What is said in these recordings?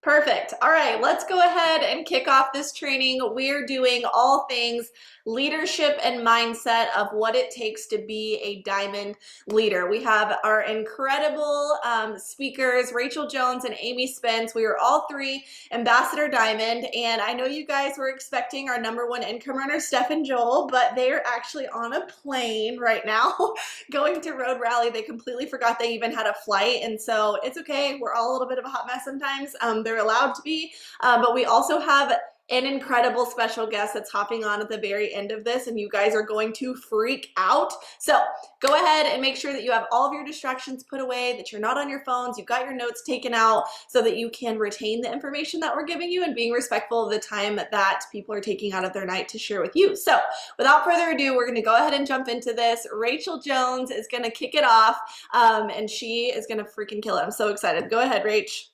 Perfect. All right, let's go ahead and kick off this training. We're doing all things leadership and mindset of what it takes to be a diamond leader. We have our incredible speakers, Rachel Jones and Amy Spence. We are all three Ambassador Diamond, and I know you guys were expecting our #1 income runner, Steph and Joel, but they're actually on a plane right now going to Road Rally. They completely forgot they even had a flight, and so it's okay. We're all a little bit of a hot mess sometimes. They're allowed to be, but we also have an incredible special guest that's hopping on at the very end of this, and you guys are going to freak out. So go ahead and make sure that you have all of your distractions put away, that you're not on your phones, you've got your notes taken out so that you can retain the information that we're giving you and being respectful of the time that people are taking out of their night to share with you. So without further ado, we're going to go ahead and jump into this. Rachel Jones is going to kick it off, and she is going to freaking kill it. I'm so excited. Go ahead, Rach.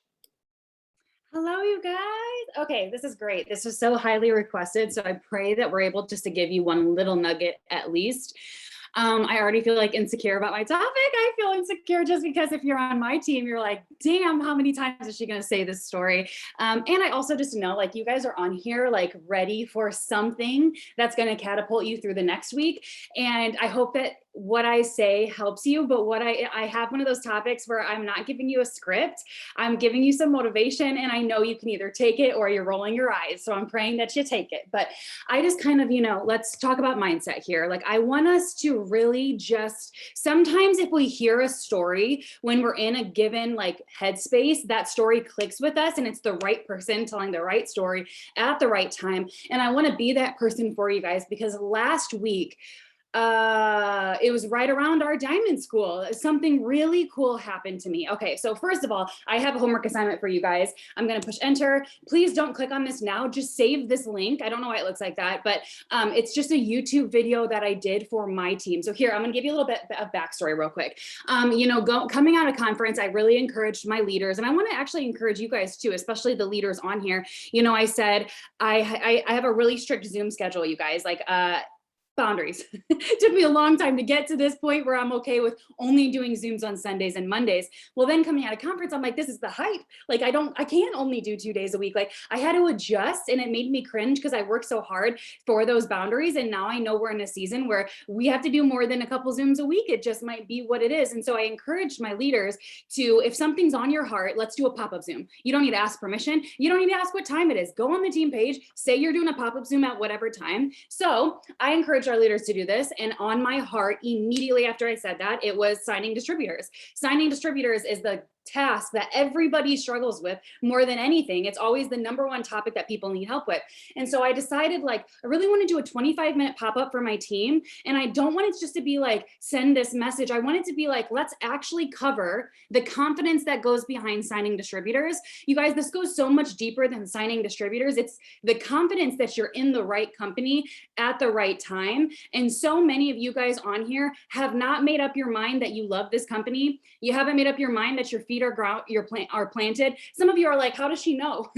Hello, you guys. Okay, this is great. This is so highly requested. So I pray that we're able just to give you one little nugget at least. I already feel like insecure about my topic. I feel insecure just because if you're on my team, you're like, damn, how many times is she going to say this story? And I also just know like you guys are on here like ready for something that's going to catapult you through the next week. And I hope that what I say helps you, but what I have one of those topics where I'm not giving you a script, I'm giving you some motivation, and I know you can either take it or you're rolling your eyes. So I'm praying that you take it. But I just kind of, let's talk about mindset here. Like I want us to really just, sometimes if we hear a story when we're in a given like headspace, that story clicks with us and it's the right person telling the right story at the right time. And I want to be that person for you guys because last week, it was right around our diamond school. Something really cool happened to me. Okay, so first of all, I have a homework assignment for you guys. I'm gonna push enter. Please don't click on this now. Just save this link. I don't know why it looks like that, but it's just a YouTube video that I did for my team. So here, I'm gonna give you a little bit of backstory real quick. Coming out of conference, I really encouraged my leaders, and I wanna actually encourage you guys too, especially the leaders on here. I said, I have a really strict Zoom schedule, you guys, like, boundaries. It took me a long time to get to this point where I'm okay with only doing Zooms on Sundays and Mondays. Well, then coming out of conference, I'm like, this is the hype. Like, I can't only do 2 days a week. Like I had to adjust and it made me cringe because I worked so hard for those boundaries. And now I know we're in a season where we have to do more than a couple Zooms a week. It just might be what it is. And so I encouraged my leaders to, if something's on your heart, let's do a pop-up Zoom. You don't need to ask permission. You don't need to ask what time it is. Go on the team page, say you're doing a pop-up Zoom at whatever time. So I encourage our leaders to do this. And on my heart, immediately after I said that, it was signing distributors. Signing distributors is the task that everybody struggles with more than anything. It's always the #1 topic that people need help with. And so I decided like, I really want to do a 25-minute pop-up for my team. And I don't want it just to be like, send this message. I want it to be like, let's actually cover the confidence that goes behind signing distributors. You guys, this goes so much deeper than signing distributors. It's the confidence that you're in the right company at the right time. And so many of you guys on here have not made up your mind that you love this company. You haven't made up your mind that your feet are planted. Some of you are like, how does she know?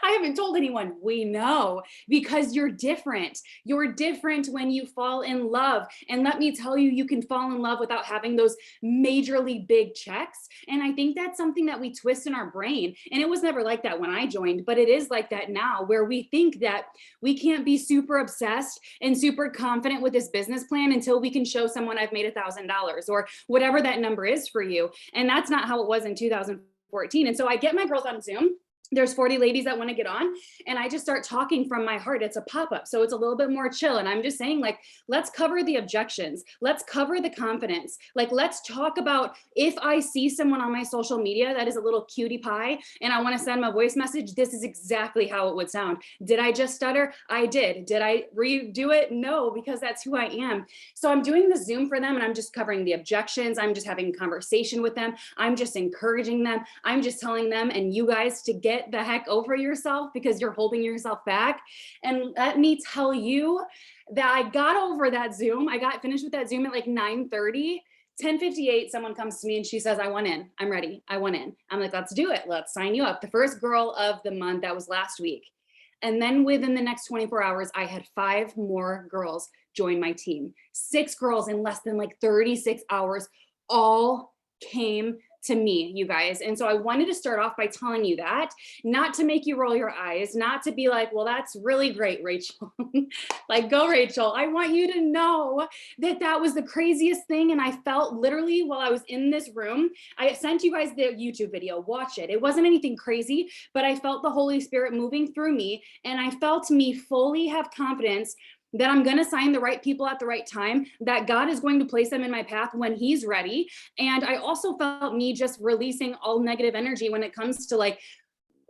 I haven't told anyone. We know because you're different. You're different when you fall in love. And let me tell you, you can fall in love without having those majorly big checks. And I think that's something that we twist in our brain. And it was never like that when I joined, but it is like that now, where we think that we can't be super obsessed and super confident with this business plan until we can show someone I've made $1,000 or whatever that number is for you. And that's not how it was in 2014. And so I get my girls on Zoom. There's 40 ladies that want to get on and I just start talking from my heart. It's a pop-up, so it's a little bit more chill. And I'm just saying like, let's cover the objections. Let's cover the confidence. Like, let's talk about if I see someone on my social media that is a little cutie pie and I want to send them a voice message, this is exactly how it would sound. Did I just stutter? I did. Did I redo it? No, because that's who I am. So I'm doing the Zoom for them and I'm just covering the objections. I'm just having a conversation with them. I'm just encouraging them. I'm just telling them and you guys to get the heck over yourself because you're holding yourself back. And let me tell you that I got over that Zoom. I got finished with that Zoom at like 9:30. 10:58, someone comes to me and she says, I want in. I'm ready. I want in. I'm like, let's do it. Let's sign you up. The first girl of the month, that was last week. And then within the next 24 hours, I had 5 more girls join my team. 6 girls in less than like 36 hours, all came to me, you guys. And so I wanted to start off by telling you that, not to make you roll your eyes, not to be like, well, that's really great, Rachel. Like, go, Rachel. I want you to know that that was the craziest thing. And I felt literally while I was in this room, I sent you guys the YouTube video, watch it. It wasn't anything crazy, but I felt the Holy Spirit moving through me. And I felt me fully have confidence that I'm going to sign the right people at the right time, that God is going to place them in my path when he's ready. And I also felt me just releasing all negative energy when it comes to like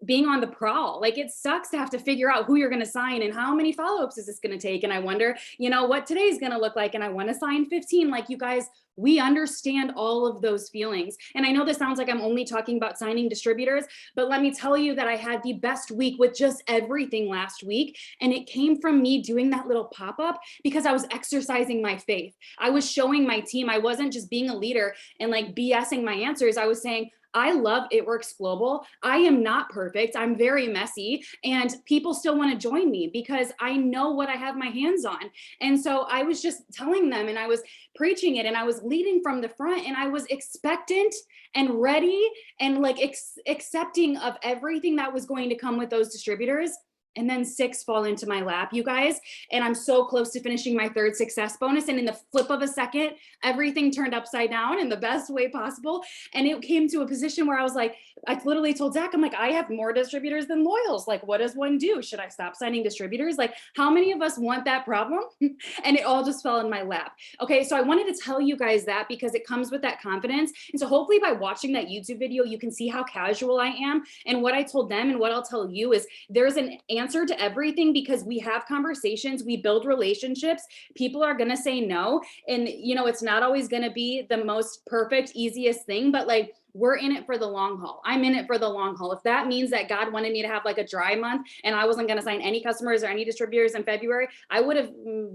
being on the prowl. Like, it sucks to have to figure out who you're going to sign and how many follow-ups is this going to take. And I wonder, you know, what today's going to look like. And I want to sign 15. Like, you guys, we understand all of those feelings. And I know this sounds like I'm only talking about signing distributors, but let me tell you that I had the best week with just everything last week. And it came from me doing that little pop-up because I was exercising my faith. I was showing my team. I wasn't just being a leader and like BSing my answers. I was saying, I love It Works Global. I am not perfect. I'm very messy, and people still want to join me because I know what I have my hands on. And so I was just telling them, and I was preaching it, and I was leading from the front, and I was expectant and ready and like accepting of everything that was going to come with those distributors. And then 6 fall into my lap, you guys. And I'm so close to finishing my 3rd success bonus. And in the flip of a second, everything turned upside down in the best way possible. And it came to a position where I was like, I literally told Zach, I'm like, I have more distributors than loyals. Like, what does one do? Should I stop signing distributors? Like, how many of us want that problem? And it all just fell in my lap. Okay, so I wanted to tell you guys that because it comes with that confidence. And so hopefully by watching that YouTube video, you can see how casual I am. And what I told them and what I'll tell you is there's an answer to everything because we have conversations, we build relationships. People are going to say no. And, you know, it's not always going to be the most perfect, easiest thing, but like, we're in it for the long haul. I'm in it for the long haul. If that means that God wanted me to have like a dry month and I wasn't going to sign any customers or any distributors in February, I would have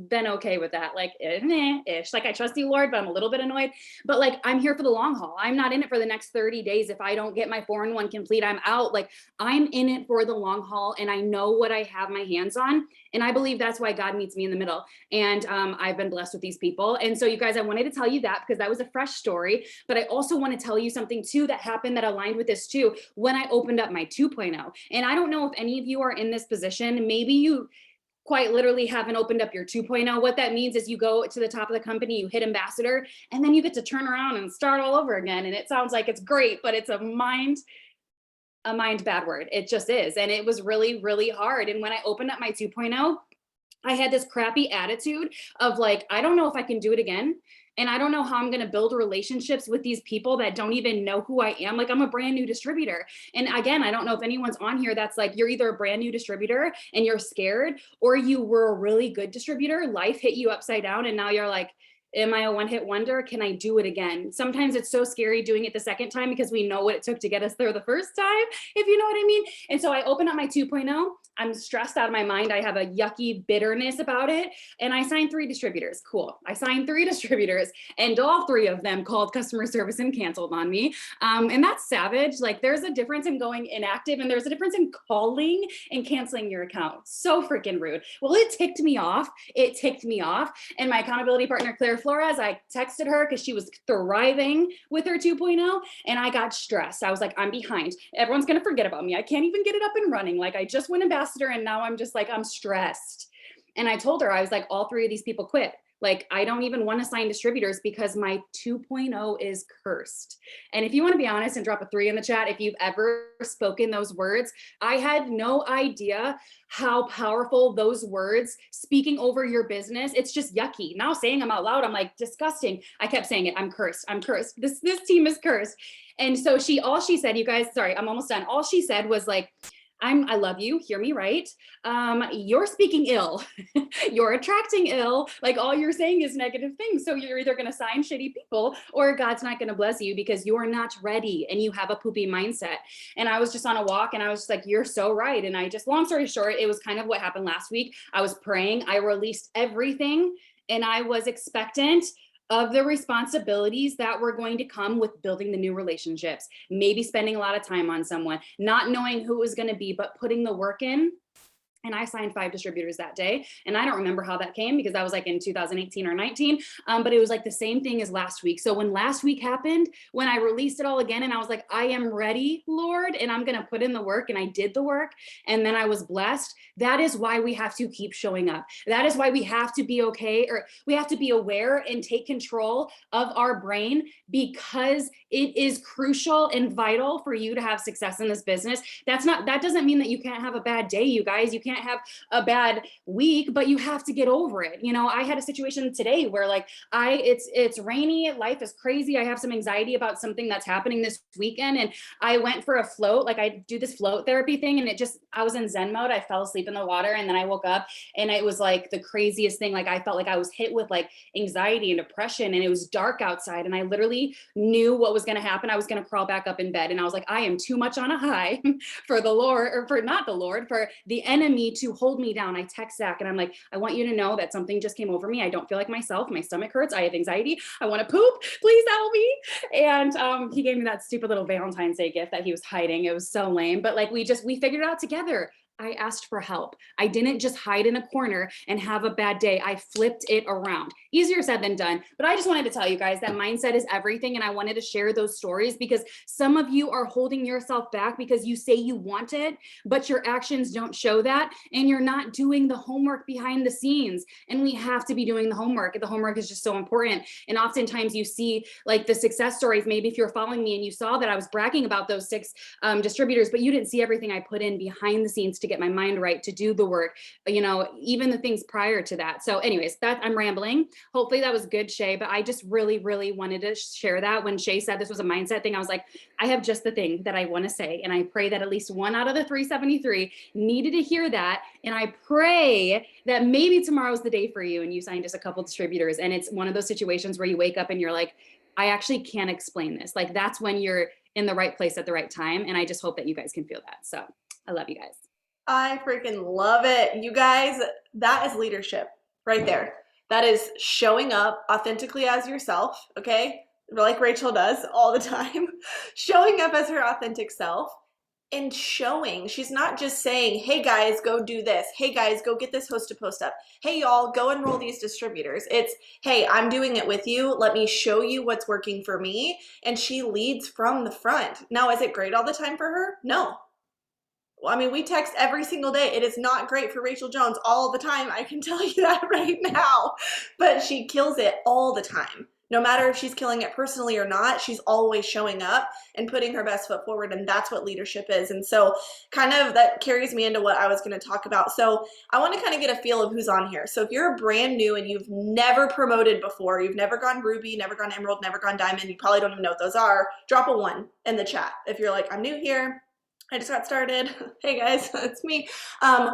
been okay with that. Like, ish. Like, I trust you, Lord, but I'm a little bit annoyed. But like, I'm here for the long haul. I'm not in it for the next 30 days. If I don't get my 4-in-1 complete, I'm out. Like, I'm in it for the long haul, and I know what I have my hands on. And I believe that's why God meets me in the middle. And I've been blessed with these people. And so, you guys, I wanted to tell you that because that was a fresh story. But I also want to tell you something too that happened that aligned with this too when I opened up my 2.0. And I don't know if any of you are in this position. Maybe you quite literally haven't opened up your 2.0. What that means is you go to the top of the company, you hit ambassador, and then you get to turn around and start all over again. And it sounds like it's great, but it's a mind bad word. It just is. And it was really, really hard. And when I opened up my 2.0, I had this crappy attitude of like, I don't know if I can do it again. And I don't know how I'm going to build relationships with these people that don't even know who I am. Like, I'm a brand new distributor. And again, I don't know if anyone's on here that's like, you're either a brand new distributor and you're scared, or you were a really good distributor. Life hit you upside down. And now you're like, am I a one-hit wonder? Can I do it again? Sometimes it's so scary doing it the second time because we know what it took to get us there the first time, if you know what I mean. And so I open up my 2.0. I'm stressed out of my mind. I have a yucky bitterness about it. And I signed 3 distributors. Cool. I signed 3 distributors, and all 3 of them called customer service and canceled on me. And that's savage. Like, there's a difference in going inactive, and there's a difference in calling and canceling your account. So freaking rude. Well, it ticked me off. It ticked me off. And my accountability partner, Claire Flores, I texted her because she was thriving with her 2.0, and I got stressed. I was like, I'm behind. Everyone's going to forget about me. I can't even get it up and running. Like, I just went ambassador, and now I'm just like, I'm stressed. And I told her, I was like, all 3 of these people quit. Like, I don't even want to sign distributors because my 2.0 is cursed. And if you want to be honest and drop a 3 in the chat, if you've ever spoken those words, I had no idea how powerful those words speaking over your business. It's just yucky. Now saying them out loud, I'm like, disgusting. I kept saying it. I'm cursed. I'm cursed. This team is cursed. And so all she said, you guys, sorry, I'm almost done. All she said was like, I love you, hear me right. You're speaking ill, you're attracting ill, like all you're saying is negative things. So you're either gonna sign shitty people or God's not gonna bless you because you're not ready and you have a poopy mindset. And I was just on a walk and I was just like, you're so right. And I just, long story short, it was kind of what happened last week. I was praying, I released everything, and I was expectant of the responsibilities that were going to come with building the new relationships, maybe spending a lot of time on someone, not knowing who it was going to be, but putting the work in. And I signed 5 distributors that day. And I don't remember how that came because that was like in 2018 or 19. But it was like the same thing as last week. So when last week happened, when I released it all again and I was like, I am ready, Lord, and I'm going to put in the work, and I did the work. And then I was blessed. That is why we have to keep showing up. That is why we have to be okay, or we have to be aware and take control of our brain, because it is crucial and vital for you to have success in this business. That doesn't mean that you can't have a bad day, you guys. You can't have a bad week, but you have to get over it. You know, I had a situation today where like it's rainy, life is crazy. I have some anxiety about something that's happening this weekend, and I went for a float. Like I do this float therapy thing, and I was in Zen mode. I fell asleep in the water, and then I woke up, and it was like the craziest thing. Like I felt like I was hit with like anxiety and depression, and it was dark outside, and I literally knew what was going to happen. I was going to crawl back up in bed, and I was like, I am too much on a high for the Lord, or for not the Lord, for the enemy to hold me down. I text Zach and I'm like, I want you to know that something just came over me. I don't feel like myself. My stomach hurts. I have anxiety. I want to poop. Please help me. And he gave me that stupid little Valentine's Day gift that he was hiding. It was so lame, but like we figured it out together. I asked for help. I didn't just hide in a corner and have a bad day. I flipped it around. Easier said than done. But I just wanted to tell you guys that mindset is everything. And I wanted to share those stories because some of you are holding yourself back because you say you want it, but your actions don't show that. And you're not doing the homework behind the scenes. And we have to be doing the homework. The homework is just so important. And oftentimes you see like the success stories. Maybe if you're following me and you saw that I was bragging about those 6 distributors, but you didn't see everything I put in behind the scenes to get my mind right, to do the work, you know, even the things prior to that. So anyways, I'm rambling. Hopefully that was good, Shay, but I just really, really wanted to share that. When Shay said this was a mindset thing, I was like, I have just the thing that I want to say. And I pray that at least 1 out of the 373 needed to hear that. And I pray that maybe tomorrow's the day for you and you signed just a couple distributors. And it's one of those situations where you wake up and you're like, I actually can't explain this. Like that's when you're in the right place at the right time. And I just hope that you guys can feel that. So I love you guys. I freaking love it. You guys, that is leadership right there. That is showing up authentically as yourself, okay? Like Rachel does all the time. Showing up as her authentic self and showing. She's not just saying, hey guys, go do this. Hey guys, go get this host to post up. Hey y'all, go enroll these distributors. It's, hey, I'm doing it with you. Let me show you what's working for me. And she leads from the front. Now, is it great all the time for her? No. I mean, we text every single day. It is not great for Rachel Jones all the time. I can tell you that right now. But she kills it all the time. No matter if she's killing it personally or not, she's always showing up and putting her best foot forward. And that's what leadership is. And so kind of that carries me into what I was going to talk about. So I want to kind of get a feel of who's on here. So if you're brand new and you've never promoted before, you've never gone Ruby, never gone Emerald, never gone Diamond, you probably don't even know what those are, drop a 1 in the chat. If you're like, I'm new here, I just got started. Hey guys, it's me.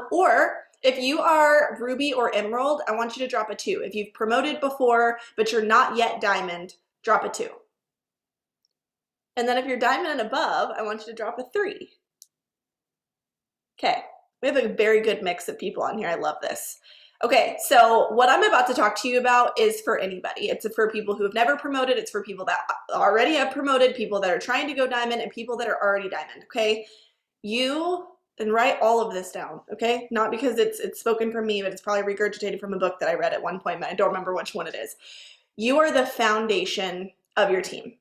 Or if you are Ruby or Emerald, I want you to drop a 2. If you've promoted before, but you're not yet Diamond, drop a 2. And then if you're Diamond and above, I want you to drop a 3. Okay, we have a very good mix of people on here. I love this. Okay, so what I'm about to talk to you about is for anybody. It's for people who have never promoted. It's for people that already have promoted, people that are trying to go Diamond, and people that are already Diamond, okay? And write all of this down, okay? Not because it's spoken from me, but it's probably regurgitated from a book that I read at one point, but I don't remember which one it is. You are the foundation of your team.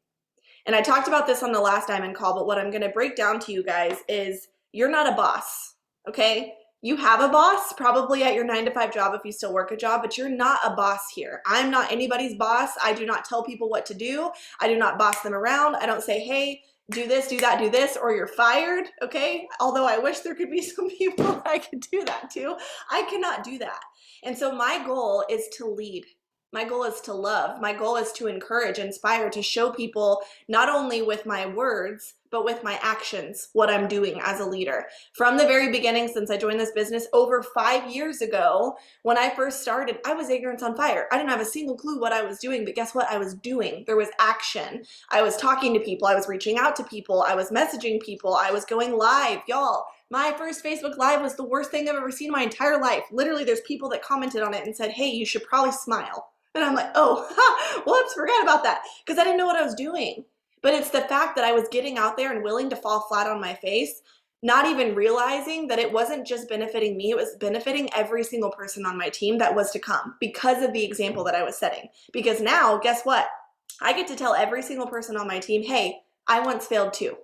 And I talked about this on the last Diamond call, but what I'm gonna break down to you guys is you're not a boss, okay? You have a boss, probably at your 9-to-5 job if you still work a job, but you're not a boss here. I'm not anybody's boss. I do not tell people what to do. I do not boss them around. I don't say, hey, do this, do that, do this, or you're fired, okay? Although I wish there could be some people I could do that to. I cannot do that. And so my goal is to lead. My goal is to love. My goal is to encourage, inspire, to show people not only with my words, but with my actions, what I'm doing as a leader. From the very beginning, since I joined this business over 5 years ago, when I first started, I was ignorance on fire. I didn't have a single clue what I was doing, but guess what? I was doing. There was action. I was talking to people. I was reaching out to people. I was messaging people. I was going live. Y'all, my first Facebook Live was the worst thing I've ever seen in my entire life. Literally, there's people that commented on it and said, hey, you should probably smile. And I'm like, oh, whoops, forgot about that. Because I didn't know what I was doing. But it's the fact that I was getting out there and willing to fall flat on my face, not even realizing that it wasn't just benefiting me, it was benefiting every single person on my team that was to come because of the example that I was setting. Because now, guess what? I get to tell every single person on my team, hey, I once failed too.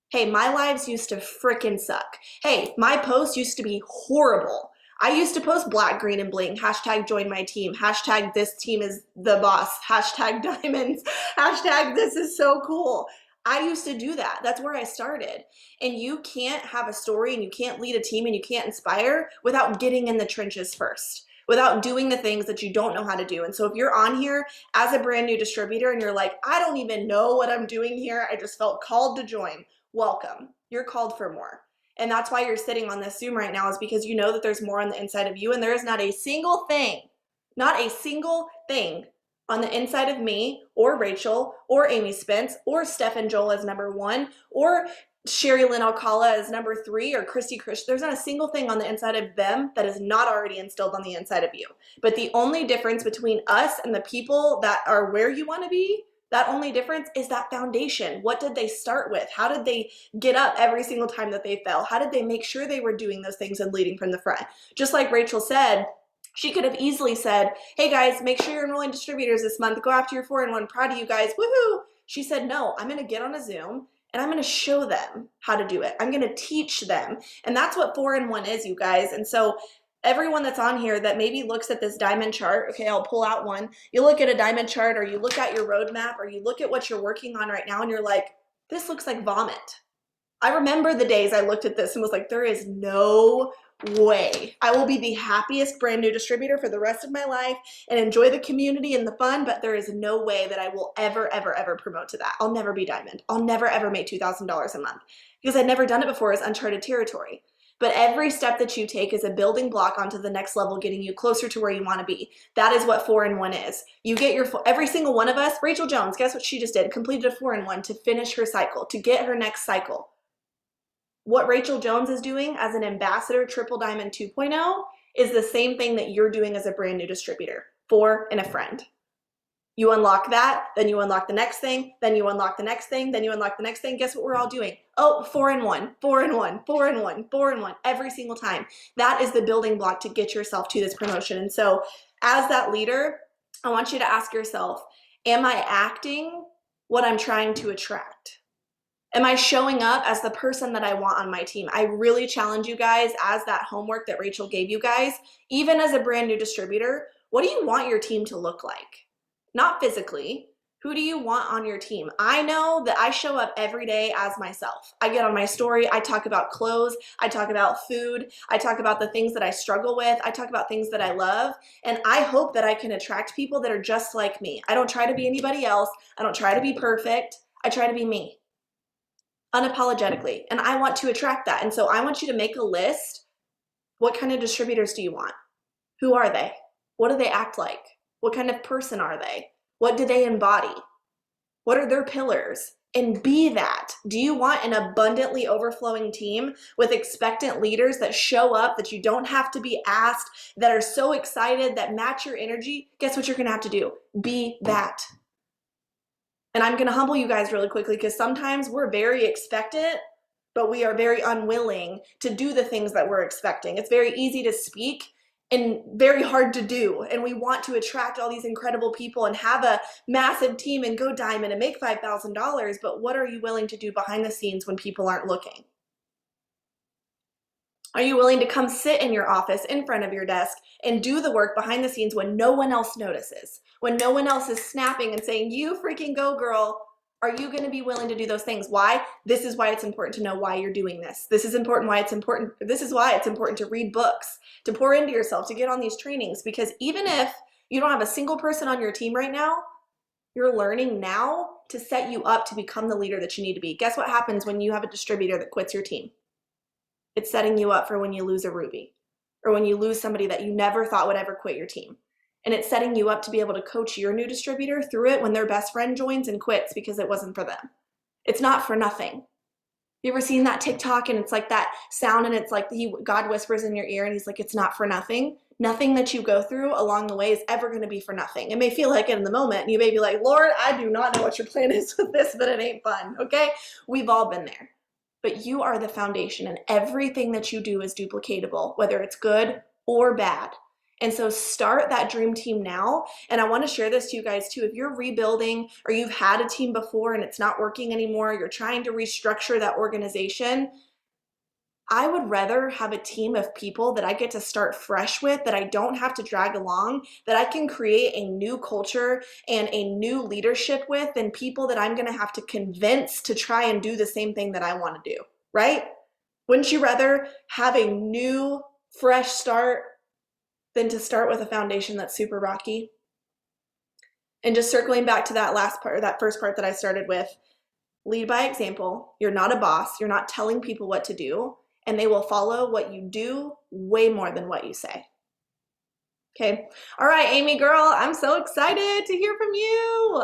Hey, my lives used to frickin' suck. Hey, my posts used to be horrible. I used to post black, green, and bling. Hashtag join my team. Hashtag this team is the boss. Hashtag diamonds. Hashtag this is so cool. I used to do that. That's where I started. And you can't have a story and you can't lead a team and you can't inspire without getting in the trenches first, without doing the things that you don't know how to do. And so if you're on here as a brand new distributor and you're like, I don't even know what I'm doing here, I just felt called to join, welcome. You're called for more. And that's why you're sitting on this Zoom right now, is because you know that there's more on the inside of you, and there is not a single thing on the inside of me or Rachel or Amy Spence or Steph Joel as number 1 or Sherry Lynn Alcala as number 3 or Christy Krish. There's not a single thing on the inside of them that is not already instilled on the inside of you. But the only difference between us and the people that are where you want to be, that only difference is that foundation. What did they start with? How did they get up every single time that they fell? How did they make sure they were doing those things and leading from the front? Just like Rachel said, she could have easily said, hey guys, make sure you're enrolling distributors this month. Go after your 4-in-1. Proud of you guys. Woohoo! She said, no, I'm going to get on a Zoom and I'm going to show them how to do it. I'm going to teach them. And that's what 4-in-1 is, you guys. And so everyone that's on here that maybe looks at this diamond chart, okay, I'll pull out one. You look at a diamond chart, or you look at your roadmap, or you look at what you're working on right now and you're like, this looks like vomit. I remember the days I looked at this and was like, there is no way. I will be the happiest brand new distributor for the rest of my life and enjoy the community and the fun, but there is no way that I will ever, ever, ever promote to that. I'll never be diamond. I'll never, ever make $2,000 a month because I'd never done it before. It's uncharted territory. But every step that you take is a building block onto the next level, getting you closer to where you want to be. That is what 4-in-1 is. You get your, every single one of us, Rachel Jones, guess what she just did? Completed a 4-in-1 to finish her cycle, to get her next cycle. What Rachel Jones is doing as an ambassador Triple Diamond 2.0 is the same thing that you're doing as a brand new distributor for and a friend. You unlock that, then you unlock the next thing, then you unlock the next thing, then you unlock the next thing. Guess what we're all doing? Oh, 4-in-1, 4-in-1, 4-in-1, 4-in-1, every single time. That is the building block to get yourself to this promotion. And so as that leader, I want you to ask yourself, am I acting what I'm trying to attract? Am I showing up as the person that I want on my team? I really challenge you guys, as that homework that Rachel gave you guys, even as a brand new distributor, what do you want your team to look like? Not physically. Who do you want on your team? I know that I show up every day as myself. I get on my story, I talk about clothes, I talk about food, I talk about the things that I struggle with, I talk about things that I love, and I hope that I can attract people that are just like me. I don't try to be anybody else. I don't try to be perfect. I try to be me. Unapologetically. And I want to attract that. And so I want you to make a list. What kind of distributors do you want? Who are they? What do they act like? What kind of person are they? What do they embody? What are their pillars? And be that. Do you want an abundantly overflowing team with expectant leaders that show up, that you don't have to be asked, that are so excited, that match your energy? Guess what you're going to have to do? Be that. And I'm going to humble you guys really quickly, because sometimes we're very expectant, but we are very unwilling to do the things that we're expecting. It's very easy to speak and very hard to do. And we want to attract all these incredible people and have a massive team and go diamond and make $5,000. But what are you willing to do behind the scenes when people aren't looking? Are you willing to come sit in your office in front of your desk and do the work behind the scenes when no one else notices? When no one else is snapping and saying, you freaking go, girl? Are you going to be willing to do those things? Why? This is why it's important to know why you're doing this. This is important why it's important. This is why it's important to read books, to pour into yourself, to get on these trainings. Because even if you don't have a single person on your team right now, you're learning now to set you up to become the leader that you need to be. Guess what happens when you have a distributor that quits your team? It's setting you up for when you lose a Ruby, or when you lose somebody that you never thought would ever quit your team. And it's setting you up to be able to coach your new distributor through it when their best friend joins and quits because it wasn't for them. It's not for nothing. You ever seen that TikTok and it's like that sound and it's like God whispers in your ear and he's like, it's not for nothing. Nothing that you go through along the way is ever going to be for nothing. It may feel like it in the moment. And you may be like, Lord, I do not know what your plan is with this, but it ain't fun. Okay? We've all been there. but you are the foundation, and everything that you do is duplicatable, whether it's good or bad. And so start that dream team now. And I want to share this to you guys too. If you're rebuilding or you've had a team before and it's not working anymore, you're trying to restructure that organization, I would rather have a team of people that I get to start fresh with, that I don't have to drag along, that I can create a new culture and a new leadership with, than people that I'm going to have to convince to try and do the same thing that I want to do, right? Wouldn't you rather have a new, fresh start than to start with a foundation that's super rocky? And just circling back to that last part, that first part that I started with, lead by example. You're not a boss. You're not telling people what to do, and they will follow what you do way more than what you say. Okay. All right, Amy girl, I'm so excited to hear from you.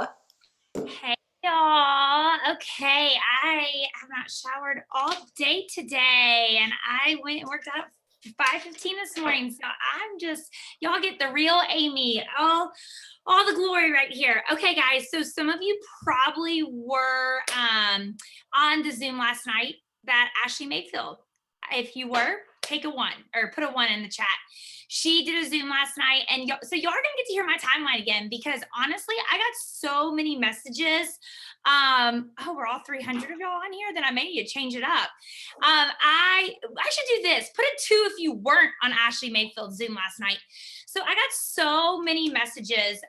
Hey y'all. Okay, I have not showered all day today, and I went and worked out at 5:15 this morning. So I'm just, y'all get the real Amy, all the glory right here. Okay, guys. So some of you probably were on the Zoom last night that Ashley Mayfield. If you were, take a 1 or put a 1 in the chat. She did a Zoom last night, and so y'all are gonna get to hear my timeline again, because honestly, I got so many messages. Oh, we're all 300 of y'all on here. Then I may need to change it up. I should do this. Put a 2 if you weren't on Ashley Mayfield's Zoom last night. So I got so many messages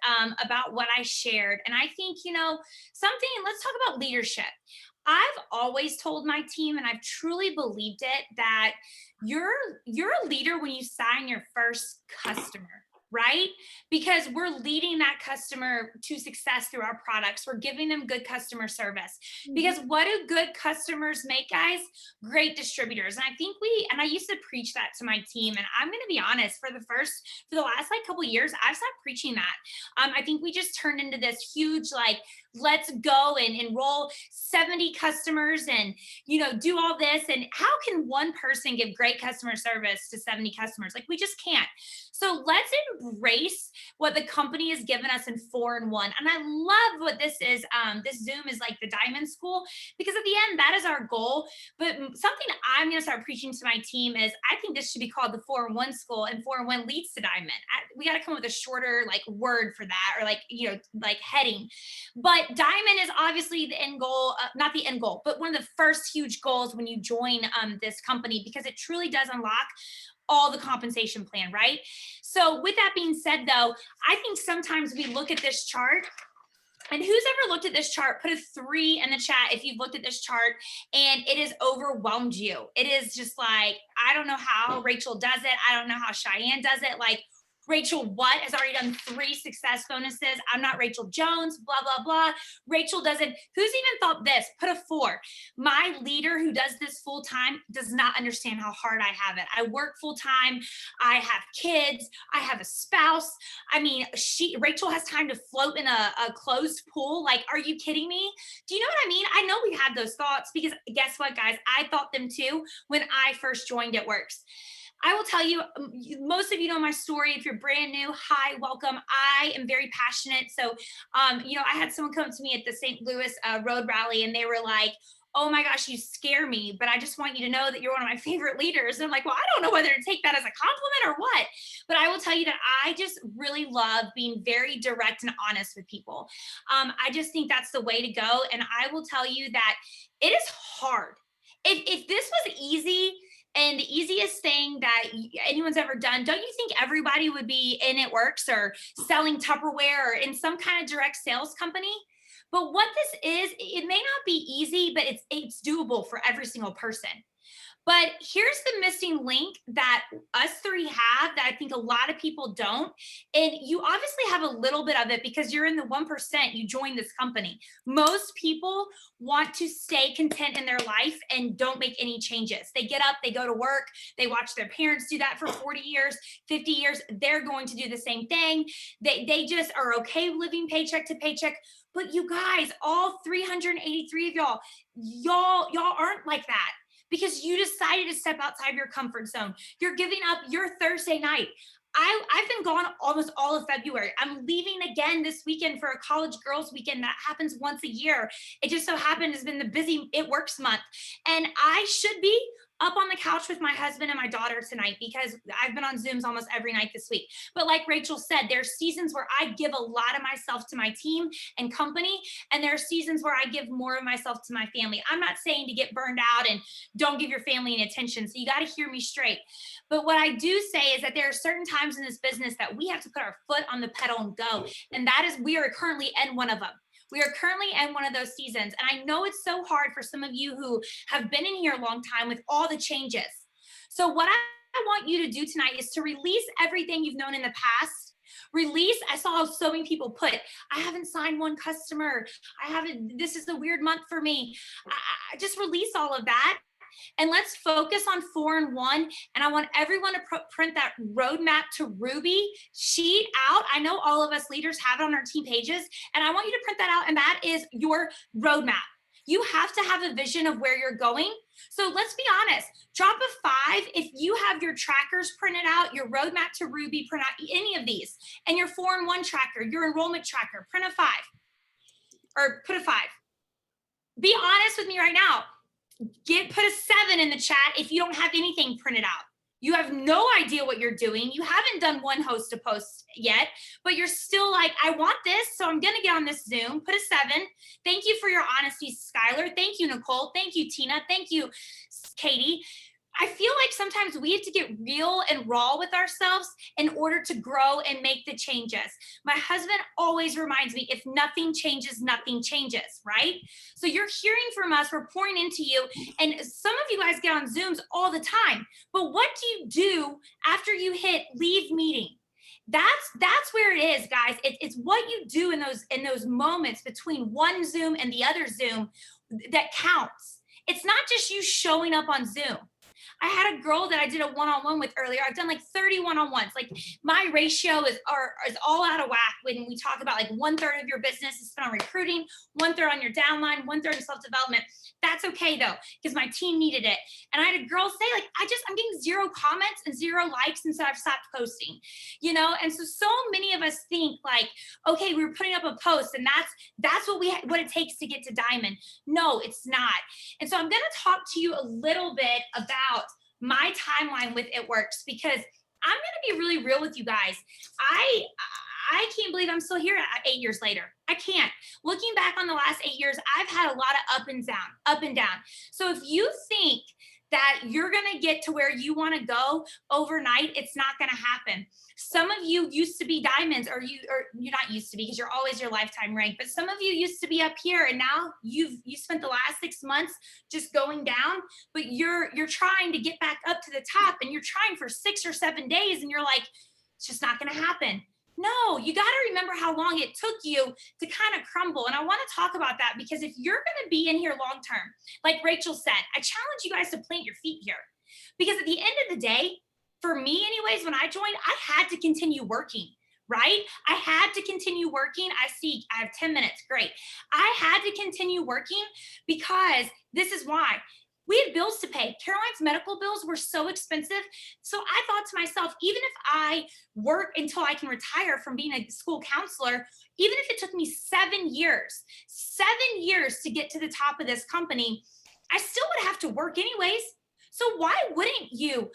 about what I shared, and I think, something. Let's talk about leadership. I've always told my team, and I've truly believed it, that you're a leader when you sign your first customer, right? Because we're leading that customer to success through our products. We're giving them good customer service. Because what do good customers make, guys? Great distributors. And I think I used to preach that to my team. And I'm going to be honest, for the last couple of years, I've stopped preaching that. I think we just turned into this huge, let's go and enroll 70 customers and, do all this. And how can one person give great customer service to 70 customers? We just can't. So let's embrace what the company has given us in 4-in-1. And I love what this is. This Zoom is like the Diamond School, because at the end, that is our goal. But something I'm going to start preaching to my team is, I think this should be called the 4-in-1 School, and 4-in-1 leads to Diamond. We got to come up with a shorter word for that, or heading. But Diamond is obviously the end goal, not the end goal, but one of the first huge goals when you join this company, because it truly does unlock all the compensation plan, right? So with that being said, though, I think sometimes we look at this chart, and who's ever looked at this chart, put a 3 in the chat if you've looked at this chart and it has overwhelmed you. It is just I don't know how Rachel does it. I don't know how Cheyenne does it. Rachel What has already done 3 success bonuses. I'm not Rachel Jones, blah, blah, blah. Rachel doesn't. Who's even thought this? Put a 4. My leader who does this full time does not understand how hard I have it. I work full time. I have kids. I have a spouse. I mean, Rachel has time to float in a closed pool. Are you kidding me? Do you know what I mean? I know we had those thoughts, because guess what, guys? I thought them too when I first joined It Works. I will tell you, most of you know my story. If you're brand new, hi, welcome. I am very passionate. So, I had someone come to me at the St. Louis Road Rally, and they were like, oh my gosh, you scare me, but I just want you to know that you're one of my favorite leaders. And I'm like, well, I don't know whether to take that as a compliment or what, but I will tell you that I just really love being very direct and honest with people. I just think that's the way to go. And I will tell you that it is hard. If this was easy, and the easiest thing that anyone's ever done, don't you think everybody would be in It Works or selling Tupperware or in some kind of direct sales company? But what this is, it may not be easy, but it's doable for every single person. But here's the missing link that us 3 have that I think a lot of people don't. And you obviously have a little bit of it because you're in the 1%, you joined this company. Most people want to stay content in their life and don't make any changes. They get up, they go to work, they watch their parents do that for 40 years, 50 years. They're going to do the same thing. They just are okay living paycheck to paycheck. But you guys, all 383 of y'all aren't like that, because you decided to step outside your comfort zone. You're giving up your Thursday night. I've been gone almost all of February. I'm leaving again this weekend for a college girls weekend that happens once a year. It just so happened has been the busy It Works month. And I should be up on the couch with my husband and my daughter tonight because I've been on Zooms almost every night this week. But like Rachel said, there's seasons where I give a lot of myself to my team and company, and there are seasons where I give more of myself to my family. I'm not saying to get burned out and don't give your family any attention. So you got to hear me straight. But what I do say is that there are certain times in this business that we have to put our foot on the pedal and go. And that is, we are currently in one of them. We are currently in one of those seasons. And I know it's so hard for some of you who have been in here a long time with all the changes. So what I want you to do tonight is to release everything you've known in the past. Release, I saw so many people put, I haven't signed one customer. This is a weird month for me. I just release all of that. And let's focus on 4 and 1. And I want everyone to print that roadmap to Ruby sheet out. I know all of us leaders have it on our team pages, and I want you to print that out. And that is your roadmap. You have to have a vision of where you're going. So let's be honest, drop a 5 if you have your trackers printed out, your roadmap to Ruby, print out any of these, and your 4 and 1 tracker, your enrollment tracker, print a 5 or put a 5. Be honest with me right now. Put a 7 in the chat if you don't have anything printed out. You have no idea what you're doing. You haven't done one host to post yet, but you're still like, I want this, so I'm gonna get on this Zoom. Put a 7. Thank you for your honesty, Skylar. Thank you, Nicole. Thank you, Tina. Thank you, Katie. I feel like sometimes we have to get real and raw with ourselves in order to grow and make the changes. My husband always reminds me, if nothing changes, nothing changes, right? So you're hearing from us, we're pouring into you, and some of you guys get on Zooms all the time, but what do you do after you hit leave meeting? That's where it is, guys. It's what you do in those moments between one Zoom and the other Zoom that counts. It's not just you showing up on Zoom. I had a girl that I did a one-on-one with earlier. I've done like 30 one-on-ones. Like my ratio is all out of whack when we talk about like 1/3 of your business is spent on recruiting, 1/3 on your downline, 1/3 in self-development. That's okay though, because my team needed it. And I had a girl say like, I'm getting 0 comments and 0 likes, and so I've stopped posting, And so many of us think like, okay, we're putting up a post and that's what it takes to get to Diamond. No, it's not. And so I'm going to talk to you a little bit about my timeline with It Works, because I'm going to be really real with you guys. I can't believe I'm still here 8 years later. I can't. Looking back on the last 8 years, I've had a lot of up and down. So if you think that you're going to get to where you want to go overnight, it's not going to happen. Some of you used to be diamonds, or you're not used to be because you're always your lifetime rank, but some of you used to be up here, and now you spent the last 6 months just going down, but you're trying to get back up to the top, and you're trying for 6 or 7 days, and you're like, it's just not going to happen. No, you got to remember how long it took you to kind of crumble. And I want to talk about that, because if you're going to be in here long term, like Rachel said, I challenge you guys to plant your feet here, because at the end of the day, for me anyways, when I joined, I had to continue working, right? I had to continue working. I have 10 minutes. Great. I had to continue working because this is why. We had bills to pay. Caroline's medical bills were so expensive. So I thought to myself, even if I work until I can retire from being a school counselor, even if it took me 7 years to get to the top of this company, I still would have to work anyways. So why wouldn't you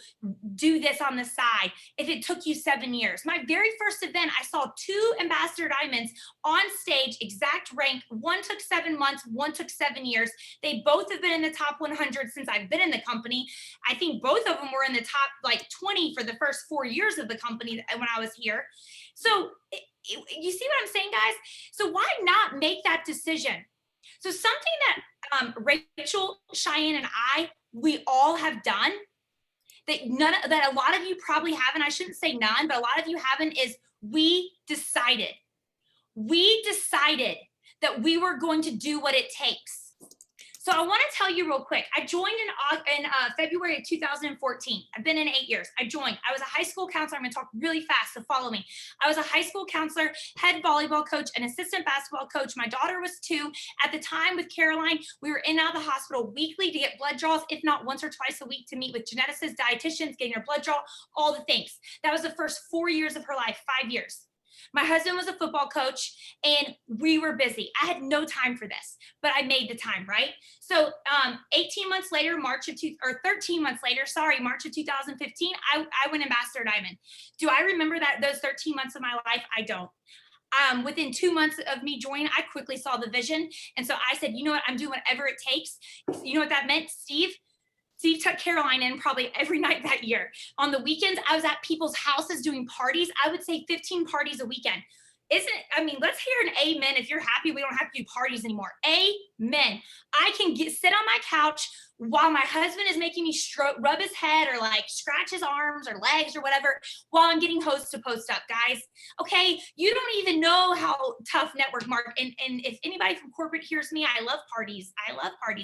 do this on the side if it took you 7 years? My very first event, I saw 2 Ambassador Diamonds on stage, exact rank. One took 7 months, one took 7 years. They both have been in the top 100 since I've been in the company. I think both of them were in the top like 20 for the first 4 years of the company when I was here. So you see what I'm saying, guys? So why not make that decision? So something that Rachel, Cheyenne, and we all have done that a lot of you probably haven't, I shouldn't say none, but a lot of you haven't, is we decided that we were going to do what it takes. So I want to tell you real quick. I joined in February of 2014. I've been in 8 years. I joined. I was a high school counselor. I'm going to talk really fast, so follow me. I was a high school counselor, head volleyball coach, and assistant basketball coach. My daughter was 2. At the time with Caroline, we were in and out of the hospital weekly to get blood draws, if not once or twice a week, to meet with geneticists, dietitians, getting her blood draw, all the things. That was the first 4 years of her life, 5 years. My husband was a football coach and we were busy. I had no time for this, but I made the time, right? So 18 months later, March of 2015, I went Ambassador Diamond. Do I remember that those 13 months of my life? I don't. Within 2 months of me joining, I quickly saw the vision. And so I said, you know what, I'm doing whatever it takes. You know what that meant, Steve? Steve took Caroline in probably every night that year. On the weekends, I was at people's houses doing parties. I would say 15 parties a weekend. Let's hear an amen if you're happy we don't have to do parties anymore. Amen. I can sit on my couch while my husband is making me rub his head or like scratch his arms or legs or whatever while I'm getting host to post up, guys. Okay, you don't even know how tough network marketing. And if anybody from corporate hears me, I love parties.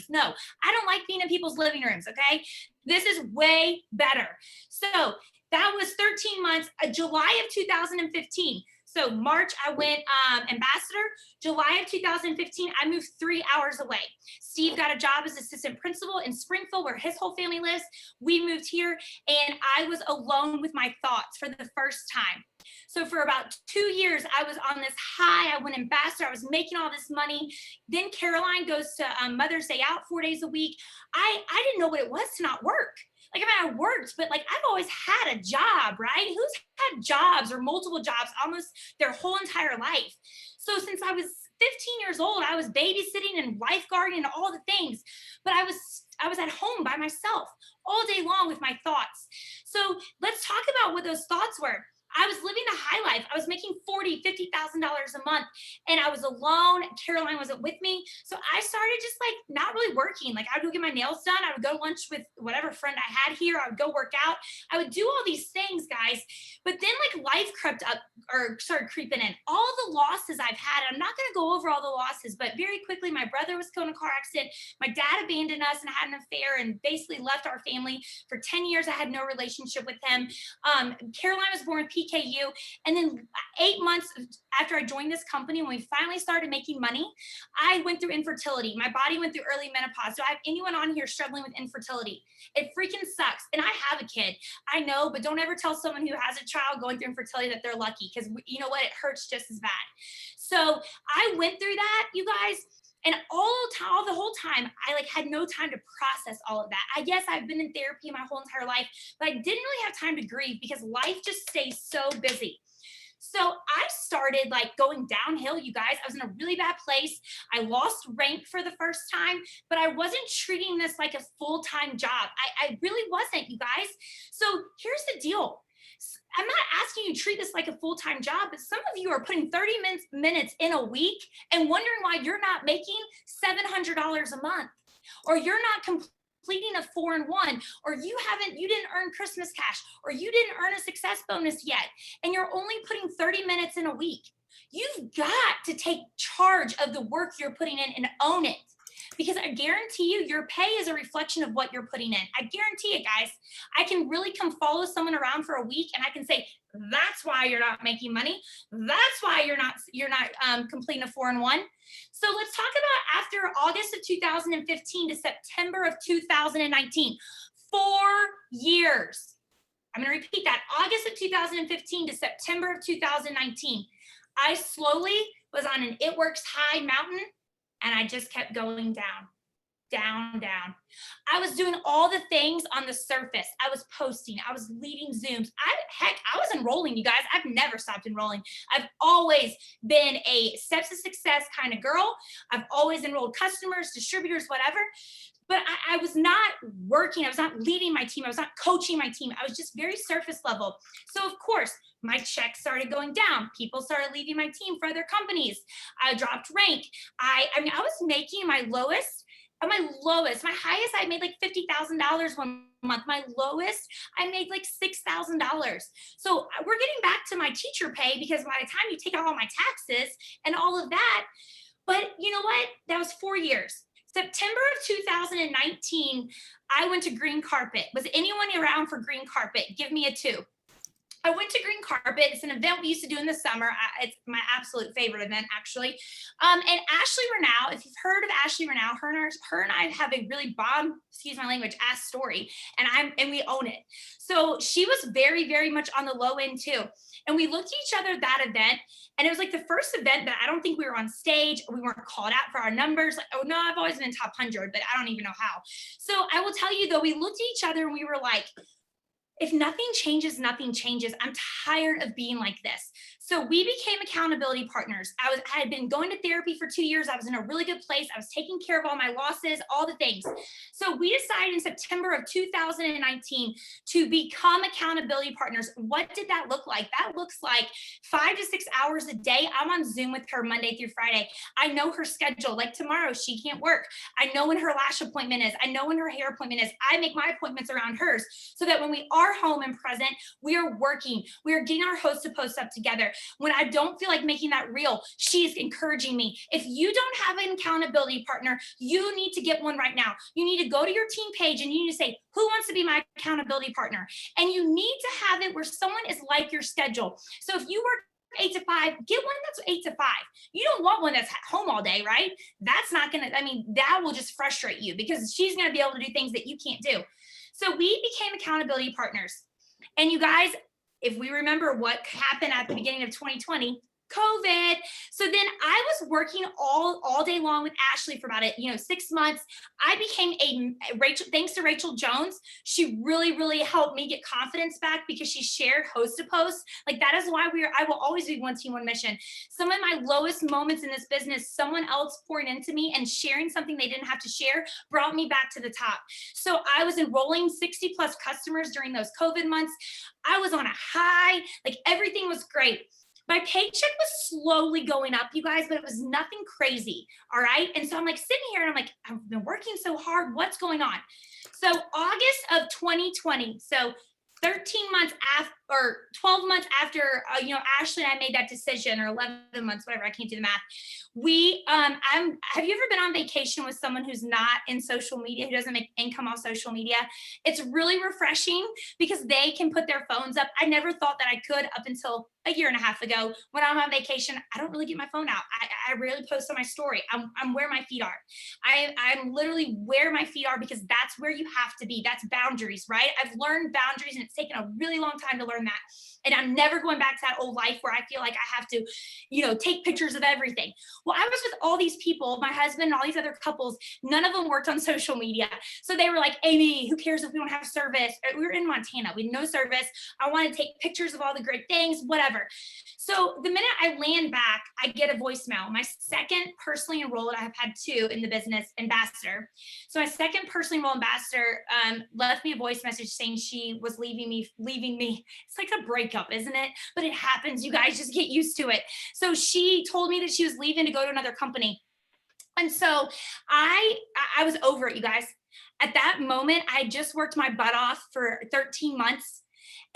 No, I don't like being in people's living rooms, okay? This is way better. So that was 13 months, July of 2015. So March, I went ambassador. July of 2015, I moved 3 hours away. Steve got a job as assistant principal in Springfield, where his whole family lives. We moved here, and I was alone with my thoughts for the first time. So for about 2 years, I was on this high. I went ambassador. I was making all this money. Then Caroline goes to Mother's Day out 4 days a week. I didn't know what it was to not work. Like, I worked, but like, I've always had a job, right? Who's had jobs or multiple jobs almost their whole entire life? So since I was 15 years old, I was babysitting and lifeguarding and all the things, but I was at home by myself all day long with my thoughts. So let's talk about what those thoughts were. I was living the high life. I was making $40,000, $50,000 a month, and I was alone. Caroline wasn't with me. So I started just like not really working. Like, I would go get my nails done. I would go to lunch with whatever friend I had here. I would go work out. I would do all these things, guys. But then like life crept up or started creeping in. All the losses I've had, I'm not going to go over all the losses, but very quickly, my brother was killed in a car accident. My dad abandoned us and had an affair and basically left our family. For 10 years, I had no relationship with him. Caroline was born with PKU. And then 8 months after I joined this company, when we finally started making money, I went through infertility. My body went through early menopause. Do I have anyone on here struggling with infertility? It freaking sucks. And I have a kid. I know, but don't ever tell someone who has a child going through infertility that they're lucky, because you know what? It hurts just as bad. So I went through that, you guys. And all the whole time, I like had no time to process all of that. I guess I've been in therapy my whole entire life, but I didn't really have time to grieve because life just stays so busy. So I started like going downhill, you guys. I was in a really bad place. I lost rank for the first time, but I wasn't treating this like a full-time job. I really wasn't, you guys. So here's the deal. I'm not asking you to treat this like a full-time job, but some of you are putting 30 minutes in a week and wondering why you're not making $700 a month, or you're not completing a 4-in-1, or you didn't earn Christmas cash, or you didn't earn a success bonus yet, and you're only putting 30 minutes in a week. You've got to take charge of the work you're putting in and own it. Because I guarantee you, your pay is a reflection of what you're putting in. I guarantee it, guys. I can really come follow someone around for a week and I can say, that's why you're not making money. That's why you're not completing a 4-in-1. So let's talk about after August of 2015 to September of 2019, 4 years. I'm going to repeat that. August of 2015 to September of 2019. I slowly was on an It Works high mountain, and I just kept going down, down, down. I was doing all the things on the surface. I was posting. I was leading Zooms. I was enrolling, you guys. I've never stopped enrolling. I've always been a steps to success kind of girl. I've always enrolled customers, distributors, whatever. But I was not working. I was not leading my team. I was not coaching my team. I was just very surface level. So of course, my checks started going down. People started leaving my team for other companies. I dropped rank. I was making my highest, I made like $50,000 one month. My lowest, I made like $6,000. So we're getting back to my teacher pay, because by the time you take out all my taxes and all of that, but you know what? That was 4 years. September of 2019, I went to Green Carpet. Was anyone around for Green Carpet? Give me a 2. I went to Green Carpet. It's an event we used to do in the summer. It's my absolute favorite event, actually. And Ashley Renau, if you've heard of Ashley Renau, her and I have a really bomb, excuse my language, ass story, and we own it. So she was very, very much on the low end too. And we looked at each other at that event, and it was like the first event that I don't think we were on stage. We weren't called out for our numbers. Like, oh no, I've always been top 100, but I don't even know how. So I will tell you though, we looked at each other and we were like, if nothing changes, nothing changes. I'm tired of being like this. So we became accountability partners. I had been going to therapy for 2 years. I was in a really good place. I was taking care of all my losses, all the things. So we decided in September of 2019 to become accountability partners. What did that look like? That looks like 5 to 6 hours a day. I'm on Zoom with her Monday through Friday. I know her schedule. Like tomorrow, she can't work. I know when her lash appointment is. I know when her hair appointment is. I make my appointments around hers so that when we are home and present, we are working. We are getting our host to post up together. When I don't feel like making that reel, she's encouraging me. If you don't have an accountability partner, you need to get one right now. You need to go to your team page and you need to say, who wants to be my accountability partner? And you need to have it where someone is like your schedule. So if you work 8 to 5, get one that's 8 to 5. You don't want one that's at home all day, right? That's not gonna, that will just frustrate you because she's gonna be able to do things that you can't do. So we became accountability partners. And you guys, if we remember what happened at the beginning of 2020, COVID. So then I was working all day long with Ashley for about 6 months. I became Rachel, thanks to Rachel Jones. She really, really helped me get confidence back because she shared host to post. Like that is why I will always be one team, one mission. Some of my lowest moments in this business, someone else pouring into me and sharing something they didn't have to share brought me back to the top. So I was enrolling 60 plus customers during those COVID months. I was on a high, like everything was great. My paycheck was slowly going up, you guys, but it was nothing crazy. All right. And so I'm like sitting here and I'm like, I've been working so hard. What's going on? So August of 2020. So 13 months after, or 12 months after, Ashley and I made that decision, or 11 months, whatever, I can't do the math. Have you ever been on vacation with someone who's not in social media, who doesn't make income off social media? It's really refreshing because they can put their phones up. I never thought that I could up until a year and a half ago. When I'm on vacation, I don't really get my phone out. I rarely post on my story. I'm where my feet are. I'm literally where my feet are because that's where you have to be. That's boundaries, right? I've learned boundaries and it's taken a really long time to learn that. And I'm never going back to that old life where I feel like I have to, take pictures of everything. Well, I was with all these people, my husband and all these other couples, none of them worked on social media. So they were like, Amy, who cares if we don't have service? We were in Montana, we had no service. I want to take pictures of all the great things, whatever. So the minute I land back, I get a voicemail. My second personally enrolled, I have had 2 in the business, ambassador. So my second personally enrolled ambassador left me a voice message saying she was leaving me. It's like a breakup, isn't it? But it happens. You guys just get used to it. So she told me that she was leaving to go to another company. And so I was over it, you guys. At that moment, I just worked my butt off for 13 months.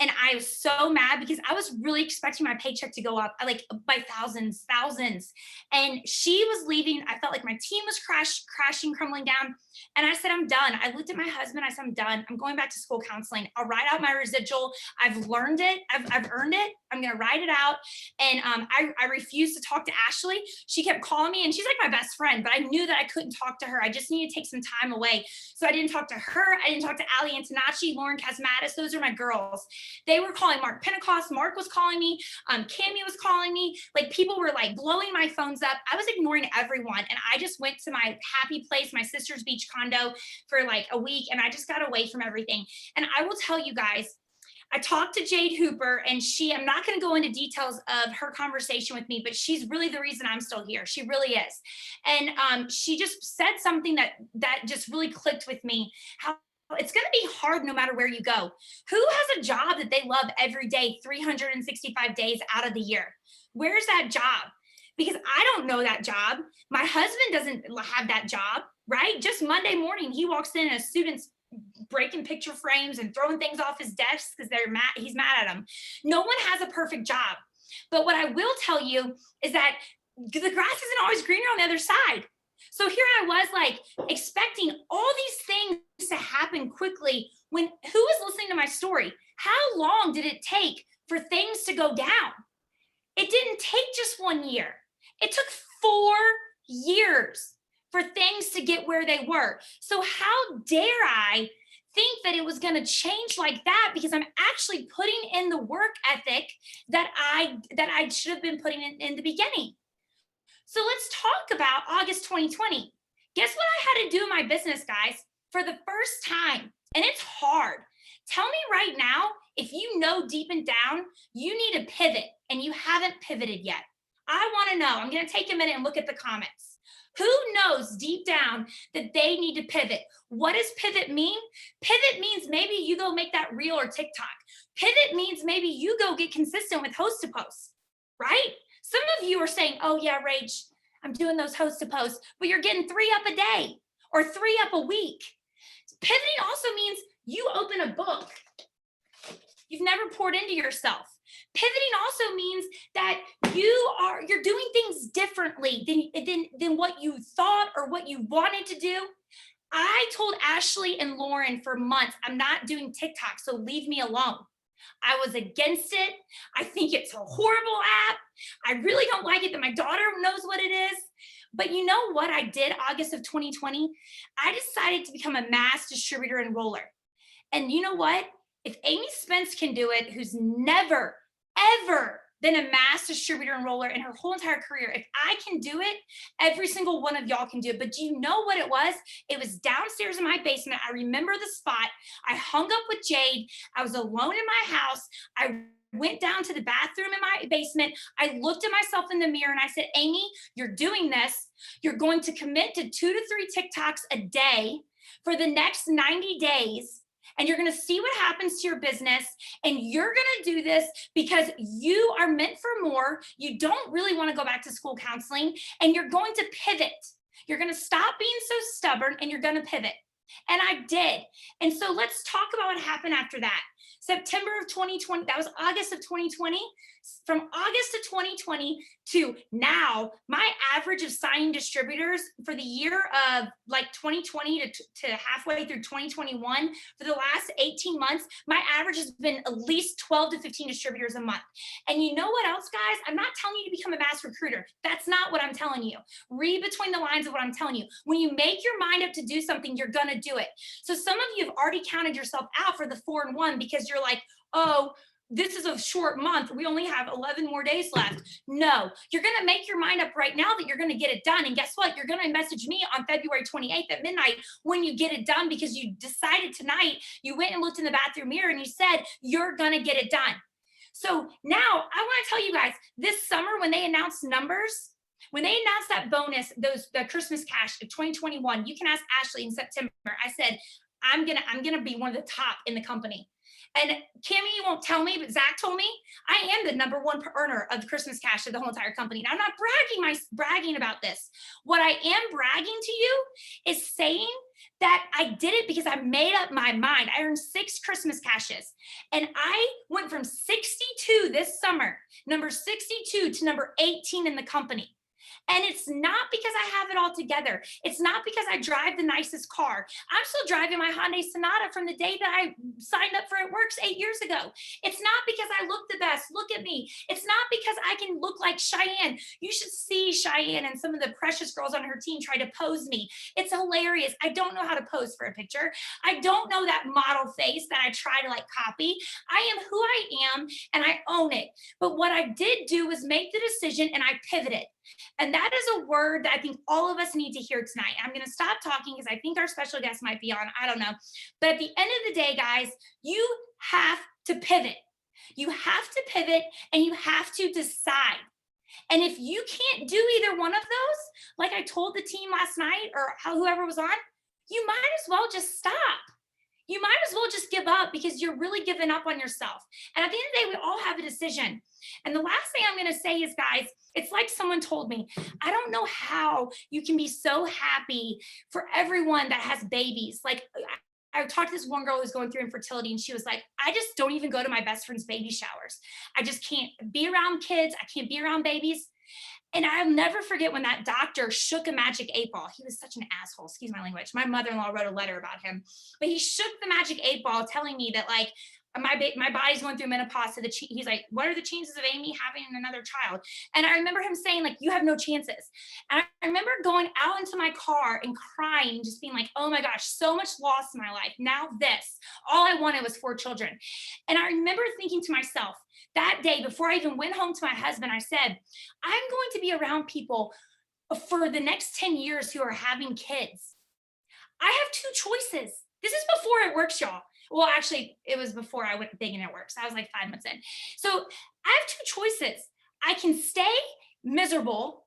And I was so mad because I was really expecting my paycheck to go up like by thousands. And she was leaving. I felt like my team was crashing, crumbling down. And I said, I'm done. I looked at my husband. I said, I'm done. I'm going back to school counseling. I'll write out my residual. I've learned it. I've earned it. I'm going to write it out. And I refused to talk to Ashley. She kept calling me and she's like my best friend, but I knew that I couldn't talk to her. I just needed to take some time away. So I didn't talk to her. I didn't talk to Ali Antonacci, Lauren Casmatis. Those are my girls. They were calling Mark Pentecost. Mark was calling me. Cammie was calling me. Like people were like blowing my phones up. I was ignoring everyone. And I just went to my happy place, my sister's beach condo for like a week. And I just got away from everything. And I will tell you guys, I talked to Jade Hooper and I'm not going to go into details of her conversation with me, but she's really the reason I'm still here. She really is. And she just said something that just really clicked with me. How it's going to be hard no matter where you go. Who has a job that they love every day, 365 days out of the year? Where's that job? Because I don't know that job. My husband doesn't have that job, right? Just Monday morning, he walks in and students breaking picture frames and throwing things off his desk because he's mad at them. No one has a perfect job. But what I will tell you is that the grass isn't always greener on the other side. So here I was like expecting all these things to happen quickly when who was listening to my story? How long did it take for things to go down? It didn't take just 1 year. It took 4 years for things to get where they were. So how dare I think that it was going to change like that because I'm actually putting in the work ethic that I should have been putting in the beginning. So let's talk about August 2020. Guess what I had to do in my business, guys, for the first time? And it's hard. Tell me right now if you know deep and down you need to pivot and you haven't pivoted yet. I want to know. I'm going to take a minute and look at the comments. Who knows deep down that they need to pivot? What does pivot mean? Pivot means maybe you go make that reel or TikTok. Pivot means maybe you go get consistent with host to post, right? Some of you are saying, oh yeah, Rach, I'm doing those host to posts, but you're getting 3 up a day or 3 up a week. Pivoting also means you open a book. You've never poured into yourself. Pivoting also means that you're doing things differently than what you thought or what you wanted to do. I told Ashley and Lauren for months, I'm not doing TikTok, so leave me alone. I was against it. I think it's a horrible app. I really don't like it that my daughter knows what it is. But you know what I did August of 2020? I decided to become a mass distributor enroller. And you know what? If Amy Spence can do it, who's never, ever been a mass distributor enroller in her whole entire career, if I can do it, every single one of y'all can do it. But do you know what it was? It was downstairs in my basement. I remember the spot. I hung up with Jade. I was alone in my house. I went down to the bathroom in my basement. I looked at myself in the mirror and I said, Amy, you're doing this. You're going to commit to 2 to 3 TikToks a day for the next 90 days. And you're going to see what happens to your business. And you're going to do this because you are meant for more. You don't really want to go back to school counseling. And you're going to pivot. You're going to stop being so stubborn and you're going to pivot. And I did. And so let's talk about what happened after that. September of 2020, that was August of 2020. From August of 2020 to now, my average of signing distributors for the year of like 2020 to halfway through 2021, for the last 18 months, my average has been at least 12 to 15 distributors a month. And you know what else, guys? I'm not telling you to become a mass recruiter. That's not what I'm telling you. Read between the lines of what I'm telling you. When you make your mind up to do something, you're going to do it. So some of you have already counted yourself out for the 4 and 1 because you're like, oh, this is a short month. We only have 11 more days left. No, you're going to make your mind up right now that you're going to get it done. And guess what? You're going to message me on February 28th at midnight when you get it done because you decided tonight, you went and looked in the bathroom mirror and you said, you're going to get it done. So now I want to tell you guys, this summer when they announced numbers, when they announced that bonus, the Christmas cash of 2021, you can ask Ashley in September. I said, I'm gonna be one of the top in the company. And Cammie won't tell me, but Zach told me I am the #1 earner of the Christmas cash of the whole entire company. Now, I'm not bragging about this. What I am bragging to you is saying that I did it because I made up my mind. I earned 6 Christmas cashes, and I went from 62 this summer, number 62 to number 18 in the company. And it's not because I have it all together. It's not because I drive the nicest car. I'm still driving my Hyundai Sonata from the day that I signed up for It Works 8 years ago. It's not because I look the best. Look at me. It's not because I can look like Cheyenne. You should see Cheyenne and some of the precious girls on her team try to pose me. It's hilarious. I don't know how to pose for a picture. I don't know that model face that I try to like copy. I am who I am and I own it. But what I did do was make the decision and I pivoted. And that is a word that I think all of us need to hear tonight. I'm going to stop talking because I think our special guest might be on. I don't know. But at the end of the day, guys, you have to pivot. You have to pivot and you have to decide. And if you can't do either one of those, like I told the team last night or whoever was on, you might as well just stop. You might as well just give up because you're really giving up on yourself. And at the end of the day, we all have a decision. And the last thing I'm going to say is, guys, it's like someone told me, I don't know how you can be so happy for everyone that has babies. Like I talked to this one girl who was going through infertility and she was like, I just don't even go to my best friend's baby showers. I just can't be around kids. I can't be around babies. And I'll never forget when that doctor shook a magic 8 ball. He was such an asshole, excuse my language. My mother-in-law wrote a letter about him, but he shook the magic 8 ball telling me that like, my body's going through menopause. So he's like, what are the chances of Amy having another child? And I remember him saying like, you have no chances. And I remember going out into my car and crying, just being like, oh my gosh, so much loss in my life. Now this, all I wanted was 4 children. And I remember thinking to myself that day, before I even went home to my husband, I said, I'm going to be around people for the next 10 years who are having kids. I have 2 choices. This is before it works, y'all. Well, actually, it was before I went big and it works. I was like 5 months in. So I have 2 choices. I can stay miserable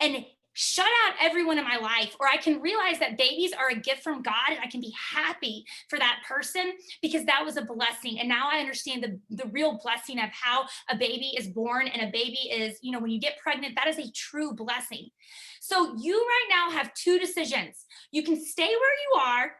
and shut out everyone in my life, or I can realize that babies are a gift from God and I can be happy for that person because that was a blessing. And now I understand the real blessing of how a baby is born, and a baby is, you know, when you get pregnant, that is a true blessing. So you right now have 2 decisions. You can stay where you are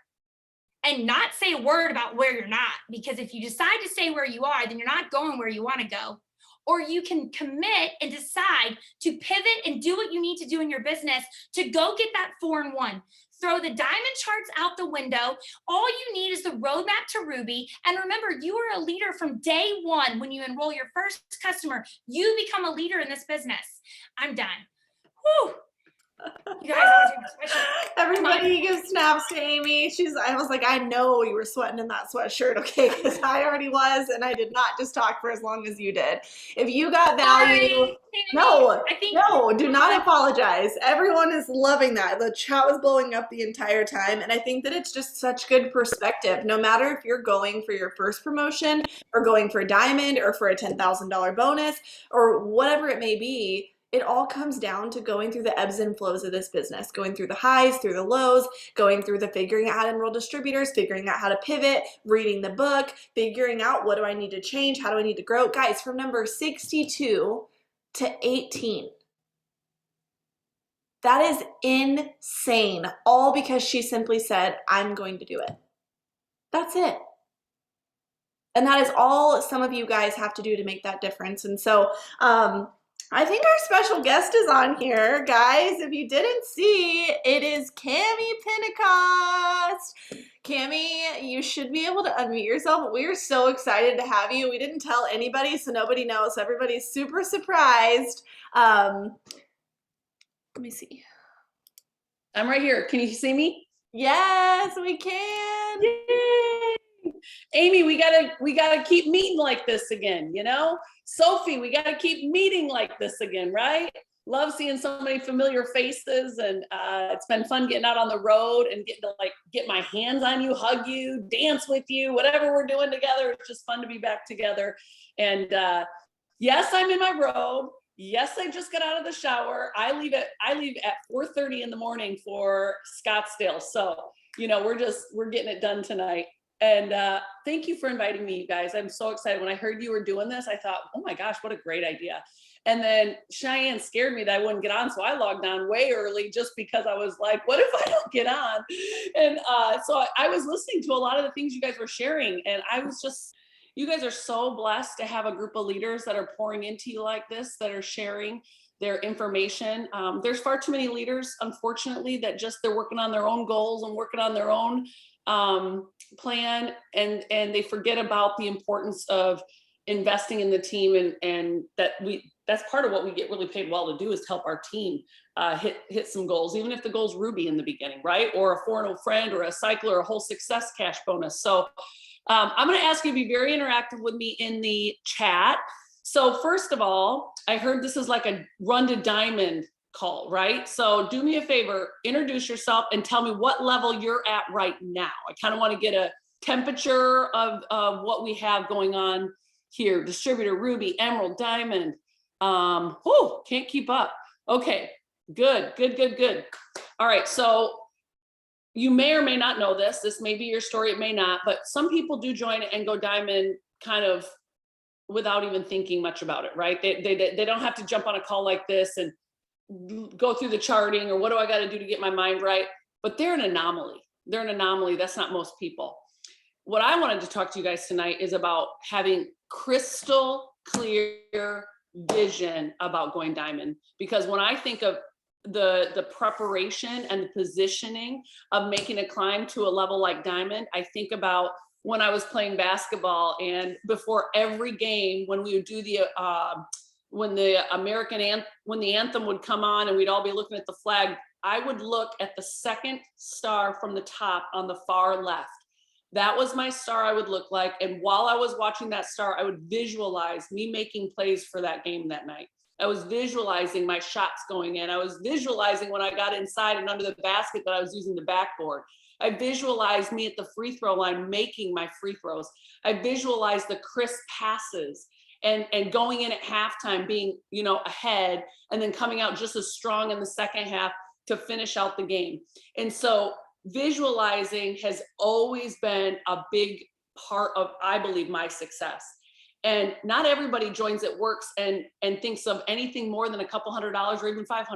and not say a word about where you're not, because if you decide to stay where you are, then you're not going where you want to go. Or you can commit and decide to pivot and do what you need to do in your business to go get that 4-in-1. Throw the diamond charts out the window. All you need is the roadmap to Ruby. And remember, you are a leader from day 1. When you enroll your first customer, you become a leader in this business. I'm done. Whew. You guys, everybody gives snaps to Amy. I was like, I know you were sweating in that sweatshirt, okay? Because I already was, and I did not just talk for as long as you did. If you got value, no, do not apologize. Everyone is loving that. The chat was blowing up the entire time, and I think that it's just such good perspective. No matter if you're going for your first promotion, or going for a diamond, or for a $10,000 bonus, or whatever it may be, it all comes down to going through the ebbs and flows of this business, going through the highs, through the lows, going through the figuring out how to enroll distributors, figuring out how to pivot, reading the book, figuring out what do I need to change, how do I need to grow. Guys, from number 62 to 18. That is insane. All because she simply said, I'm going to do it. That's it. And that is all some of you guys have to do to make that difference. And so, I think our special guest is on here, guys. If you didn't see, it is Cami Pentecost. Cami, you should be able to unmute yourself. We are so excited to have you. We didn't tell anybody, so nobody knows. So everybody's super surprised. Let me see. I'm right here. Can you see me? Yes, we can. Yay! Amy, we gotta keep meeting like this again, you know? Sophie, we gotta keep meeting like this again, right? Love seeing so many familiar faces, and it's been fun getting out on the road and getting to like get my hands on you, hug you, dance with you, whatever we're doing together. It's just fun to be back together. And yes, I'm in my robe. Yes, I just got out of the shower. I leave at 4:30 in the morning for Scottsdale. So, you know, we're getting it done tonight. And thank you for inviting me, you guys. I'm so excited. When I heard you were doing this, I thought, oh my gosh, what a great idea. And then Cheyenne scared me that I wouldn't get on. So I logged on way early just because I was like, what if I don't get on? And so I was listening to a lot of the things you guys were sharing. And I was just, you guys are so blessed to have a group of leaders that are pouring into you like this, that are sharing their information. There's far too many leaders, unfortunately, that just they're working on their own goals and working on their own plan, and they forget about the importance of investing in the team, and that's part of what we get really paid well to do, is to help our team hit some goals, even if the goal's Ruby in the beginning, right? Or a 4-0 friend, or a cycle, or a whole success cash bonus. So I'm going to ask you to be very interactive with me in the chat. So first of all, I heard this is like a run to diamond call, right? So do me a favor, introduce yourself and tell me what level you're at right now. I kind of want to get a temperature of what we have going on here. Distributor, Ruby, Emerald, Diamond. Can't keep up. Okay, good. All right, so you may or may not know this. This may be your story, it may not, but some people do join and go diamond kind of without even thinking much about it, right? They don't have to jump on a call like this and go through the charting, or what do I got to do to get my mind right? But they're an anomaly. They're an anomaly. That's not most people. What I wanted to talk to you guys tonight is about having crystal clear vision about going diamond, because when I think of the preparation and the positioning of making a climb to a level like diamond, I think about when I was playing basketball, and before every game, when we would do the when the anthem would come on and we'd all be looking at the flag, I would look at the second star from the top on the far left. That was my star I would look like. And while I was watching that star, I would visualize me making plays for that game that night. I was visualizing my shots going in. I was visualizing when I got inside and under the basket that I was using the backboard. I visualized me at the free throw line making my free throws. I visualized the crisp passes and going in at halftime being, you know, ahead and then coming out just as strong in the second half to finish out the game. And so visualizing has always been a big part of, I believe, my success. And not everybody joins It Works and thinks of anything more than a couple $100 or even $500.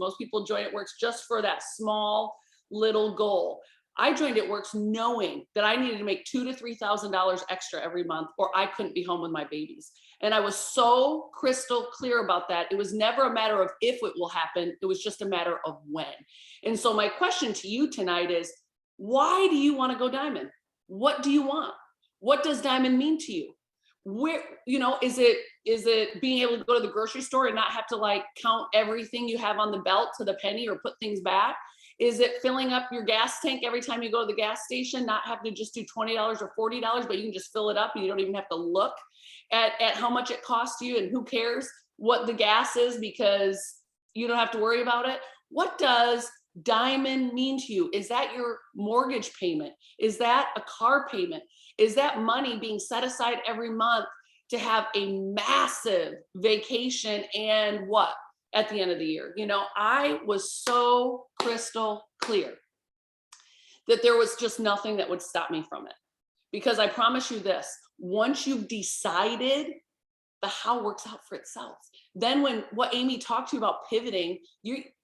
Most people join It Works just for that small little goal. I joined It Works knowing that I needed to make $2,000 to $3,000 extra every month, or I couldn't be home with my babies. And I was so crystal clear about that. It was never a matter of if it will happen. It was just a matter of when. And so my question to you tonight is, why do you want to go diamond? What do you want? What does diamond mean to you? Where, you know, is it being able to go to the grocery store and not have to like count everything you have on the belt to the penny or put things back? Is it filling up your gas tank every time you go to the gas station, not have to just do $20 or $40, but you can just fill it up and you don't even have to look at how much it costs you, and who cares what the gas is because you don't have to worry about it? What does diamond mean to you? Is that your mortgage payment? Is that a car payment? Is that money being set aside every month to have a massive vacation and what? At the end of the year? You know, I was so crystal clear that there was just nothing that would stop me from it. Because I promise you this, once you've decided, the how works out for itself. Then when what Amy talked to you about pivoting,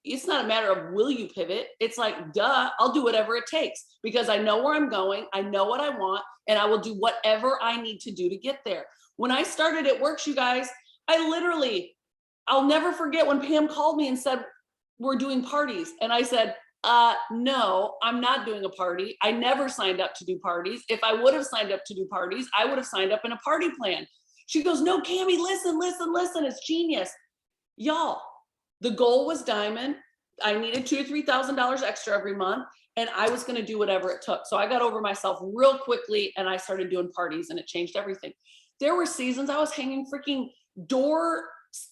it's not a matter of will you pivot? It's like, duh, I'll do whatever it takes because I know where I'm going, I know what I want, and I will do whatever I need to do to get there. When I started It Works, you guys, I'll never forget when Pam called me and said, we're doing parties. And I said, no, I'm not doing a party. I never signed up to do parties. If I would have signed up to do parties, I would have signed up in a party plan. She goes, no, Cammie, listen, it's genius. Y'all, the goal was diamond. I needed $2,000 to $3,000 extra every month, and I was gonna do whatever it took. So I got over myself real quickly and I started doing parties, and it changed everything. There were seasons I was hanging freaking door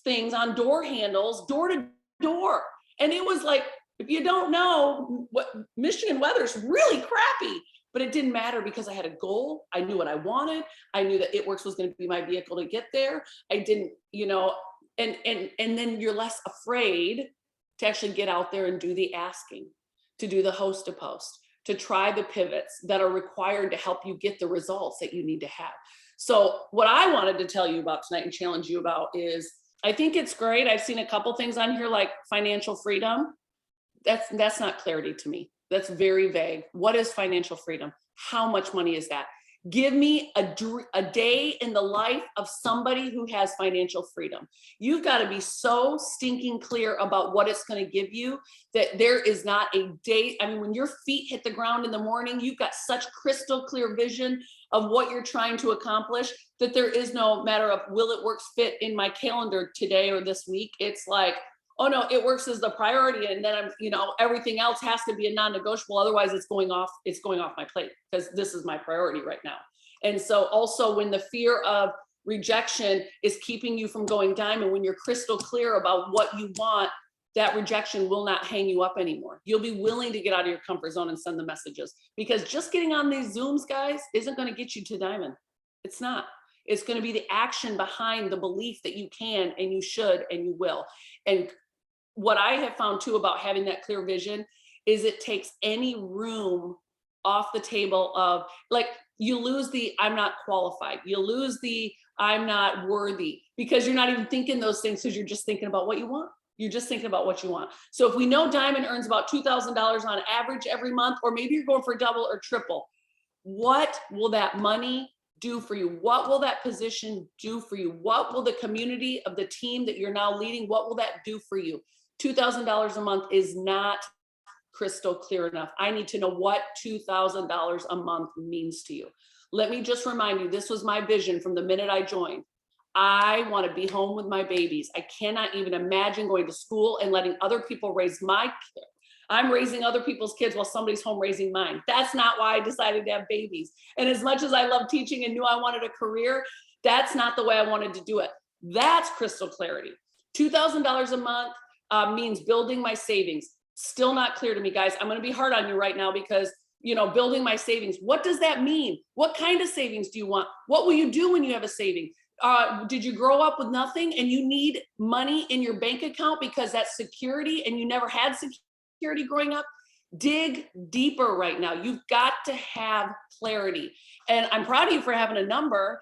things on door handles, door to door. And it was like, if you don't know, what Michigan weather's really crappy, but it didn't matter because I had a goal. I knew what I wanted. I knew that It Works was going to be my vehicle to get there. I didn't, you know, and then you're less afraid to actually get out there and do the asking, to do the host to post, to try the pivots that are required to help you get the results that you need to have. So what I wanted to tell you about tonight and challenge you about is, I think it's great. I've seen a couple things on here like financial freedom. That's not clarity to me. That's very vague. What is financial freedom? How much money is that? Give me a day in the life of somebody who has financial freedom. You've got to be so stinking clear about what it's going to give you that there is not a day. I mean, when your feet hit the ground in the morning, you've got such crystal clear vision of what you're trying to accomplish that there is no matter of will It Works fit in my calendar today or this week. It's like, oh no, It Works is the priority. And then everything else has to be a non-negotiable. Otherwise it's going off my plate because this is my priority right now. And so also when the fear of rejection is keeping you from going diamond, when you're crystal clear about what you want, that rejection will not hang you up anymore. You'll be willing to get out of your comfort zone and send the messages, because just getting on these Zooms, guys, isn't going to get you to diamond. It's not. It's going to be the action behind the belief that you can and you should and you will. And what I have found too about having that clear vision is it takes any room off the table of, like, you lose the I'm not qualified. You lose the I'm not worthy, because you're not even thinking those things because you're just thinking about what you want. You're just thinking about what you want. So if we know diamond earns about $2,000 on average every month, or maybe you're going for double or triple, what will that money do for you? What will that position do for you? What will the community of the team that you're now leading, what will that do for you? $2,000 a month is not crystal clear enough. I need to know what $2,000 a month means to you. Let me just remind you, this was my vision from the minute I joined. I want to be home with my babies. I cannot even imagine going to school and letting other people raise my kids. I'm raising other people's kids while somebody's home raising mine. That's not why I decided to have babies. And as much as I love teaching and knew I wanted a career, that's not the way I wanted to do it. That's crystal clarity. $2,000 a month means building my savings. Still not clear to me, guys. I'm going to be hard on you right now because, you know, building my savings. What does that mean? What kind of savings do you want? What will you do when you have a saving? Did you grow up with nothing and you need money in your bank account because that's security and you never had security growing up? Dig deeper right now. You've got to have clarity. And I'm proud of you for having a number.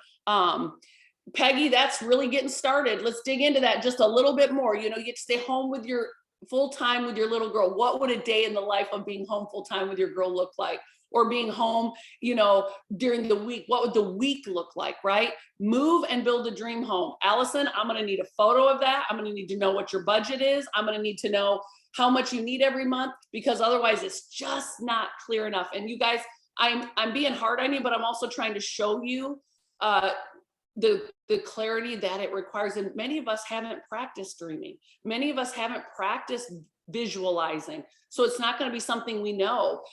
Peggy, that's really getting started. Let's dig into that just a little bit more. You know, you get to stay home with your full-time with your little girl. What would a day in the life of being home full-time with your girl look like? Or being home, you know, during the week, what would the week look like, right? Move and build a dream home. Allison, I'm gonna need a photo of that. I'm gonna need to know what your budget is. I'm gonna need to know how much you need every month, because otherwise it's just not clear enough. And you guys, I'm being hard on you, but I'm also trying to show you the clarity that it requires. And many of us haven't practiced dreaming. Many of us haven't practiced visualizing. So it's not gonna be something we know.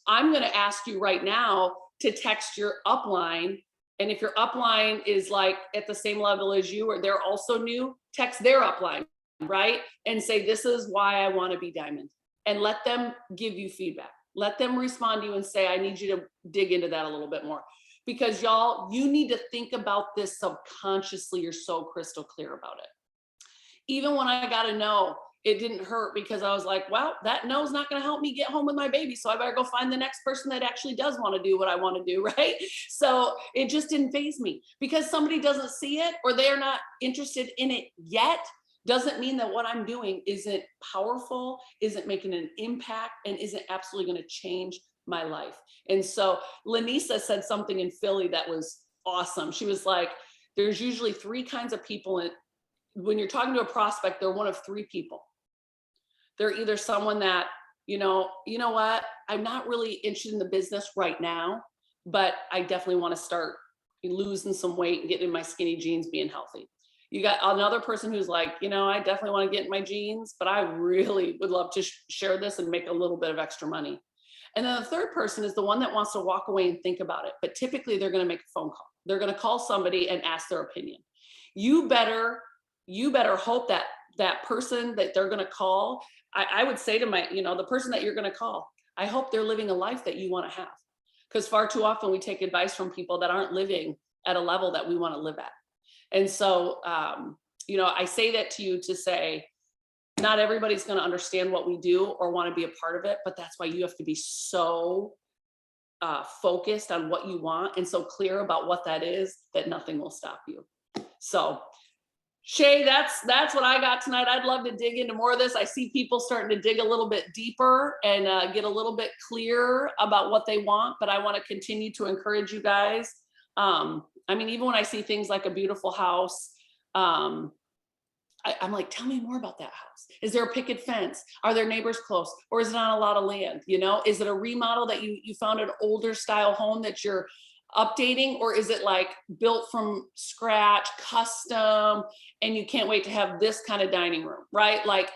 I'm going to ask you right now to text your upline. And if your upline is like at the same level as you, or they're also new, text their upline, right? And say, this is why I want to be Diamond. And let them give you feedback. Let them respond to you and say, I need you to dig into that a little bit more. Because y'all, you need to think about this subconsciously. You're so crystal clear about it. Even when I got to know, it didn't hurt because I was like, well, that no is not going to help me get home with my baby. So I better go find the next person that actually does want to do what I want to do, right? So it just didn't faze me. Because somebody doesn't see it or they're not interested in it yet, doesn't mean that what I'm doing isn't powerful, isn't making an impact, and isn't absolutely going to change my life. And so Lanisa said something in Philly that was awesome. She was like, there's usually three kinds of people when you're talking to a prospect, they're one of three people. They're either someone that, you know what, I'm not really interested in the business right now, but I definitely want to start losing some weight and getting in my skinny jeans, being healthy. You got another person who's like, I definitely want to get in my jeans, but I really would love to share this and make a little bit of extra money. And then the third person is the one that wants to walk away and think about it. But typically they're going to make a phone call. They're going to call somebody and ask their opinion. You better hope that that person that they're going to call, I would say to the person that you're going to call, I hope they're living a life that you want to have. Because far too often we take advice from people that aren't living at a level that we want to live at. And so, I say that to you to say, not everybody's going to understand what we do or want to be a part of it, but that's why you have to be so focused on what you want and so clear about what that is that nothing will stop you. So Shay, that's what I got tonight. I'd love to dig into more of this. I see people starting to dig a little bit deeper and get a little bit clearer about what they want, but I want to continue to encourage you guys. Even when I see things like a beautiful house, I'm like, tell me more about that house. Is there a picket fence? Are there neighbors close? Or is it on a lot of land? Is it a remodel that you found an older style home that you're updating, or is it like built from scratch, custom, and you can't wait to have this kind of dining room, right? Like,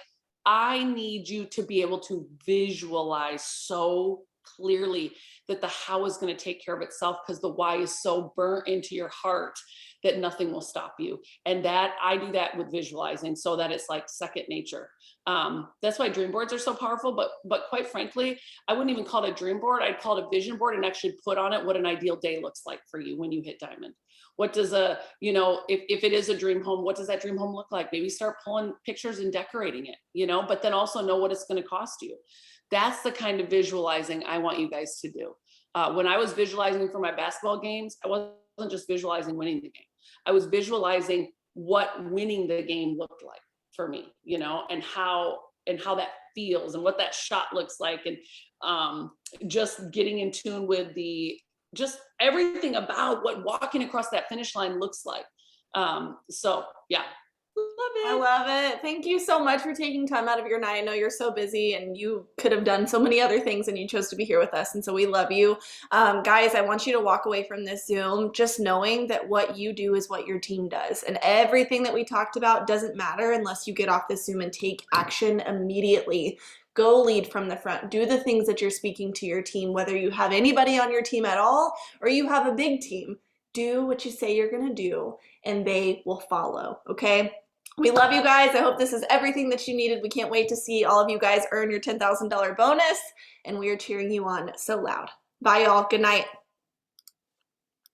I need you to be able to visualize so clearly that the how is going to take care of itself, because the why is so burnt into your heart that nothing will stop you. And that I do that with visualizing so that it's like second nature. That's why dream boards are so powerful. But quite frankly, I wouldn't even call it a dream board. I'd call it a vision board and actually put on it what an ideal day looks like for you when you hit Diamond. What does if it is a dream home, what does that dream home look like? Maybe start pulling pictures and decorating it, but then also know what it's going to cost you. That's the kind of visualizing I want you guys to do. When I was visualizing for my basketball games, I wasn't just visualizing winning the game. I was visualizing what winning the game looked like for me, and how that feels and what that shot looks like. And just getting in tune with the just everything about what walking across that finish line looks like. So yeah, I love it. love it. Thank you so much for taking time out of your night. I know you're so busy and you could have done so many other things and you chose to be here with us. And so we love you. Guys, I want you to walk away from this Zoom just knowing that what you do is what your team does. And everything that we talked about doesn't matter unless you get off this Zoom and take action immediately. Go lead from the front. Do the things that you're speaking to your team, whether you have anybody on your team at all or you have a big team. Do what you say you're going to do and they will follow, okay? We love you guys. I hope this is everything that you needed. We can't wait to see all of you guys earn your $10,000 bonus, and we are cheering you on so loud. Bye, y'all. Good night.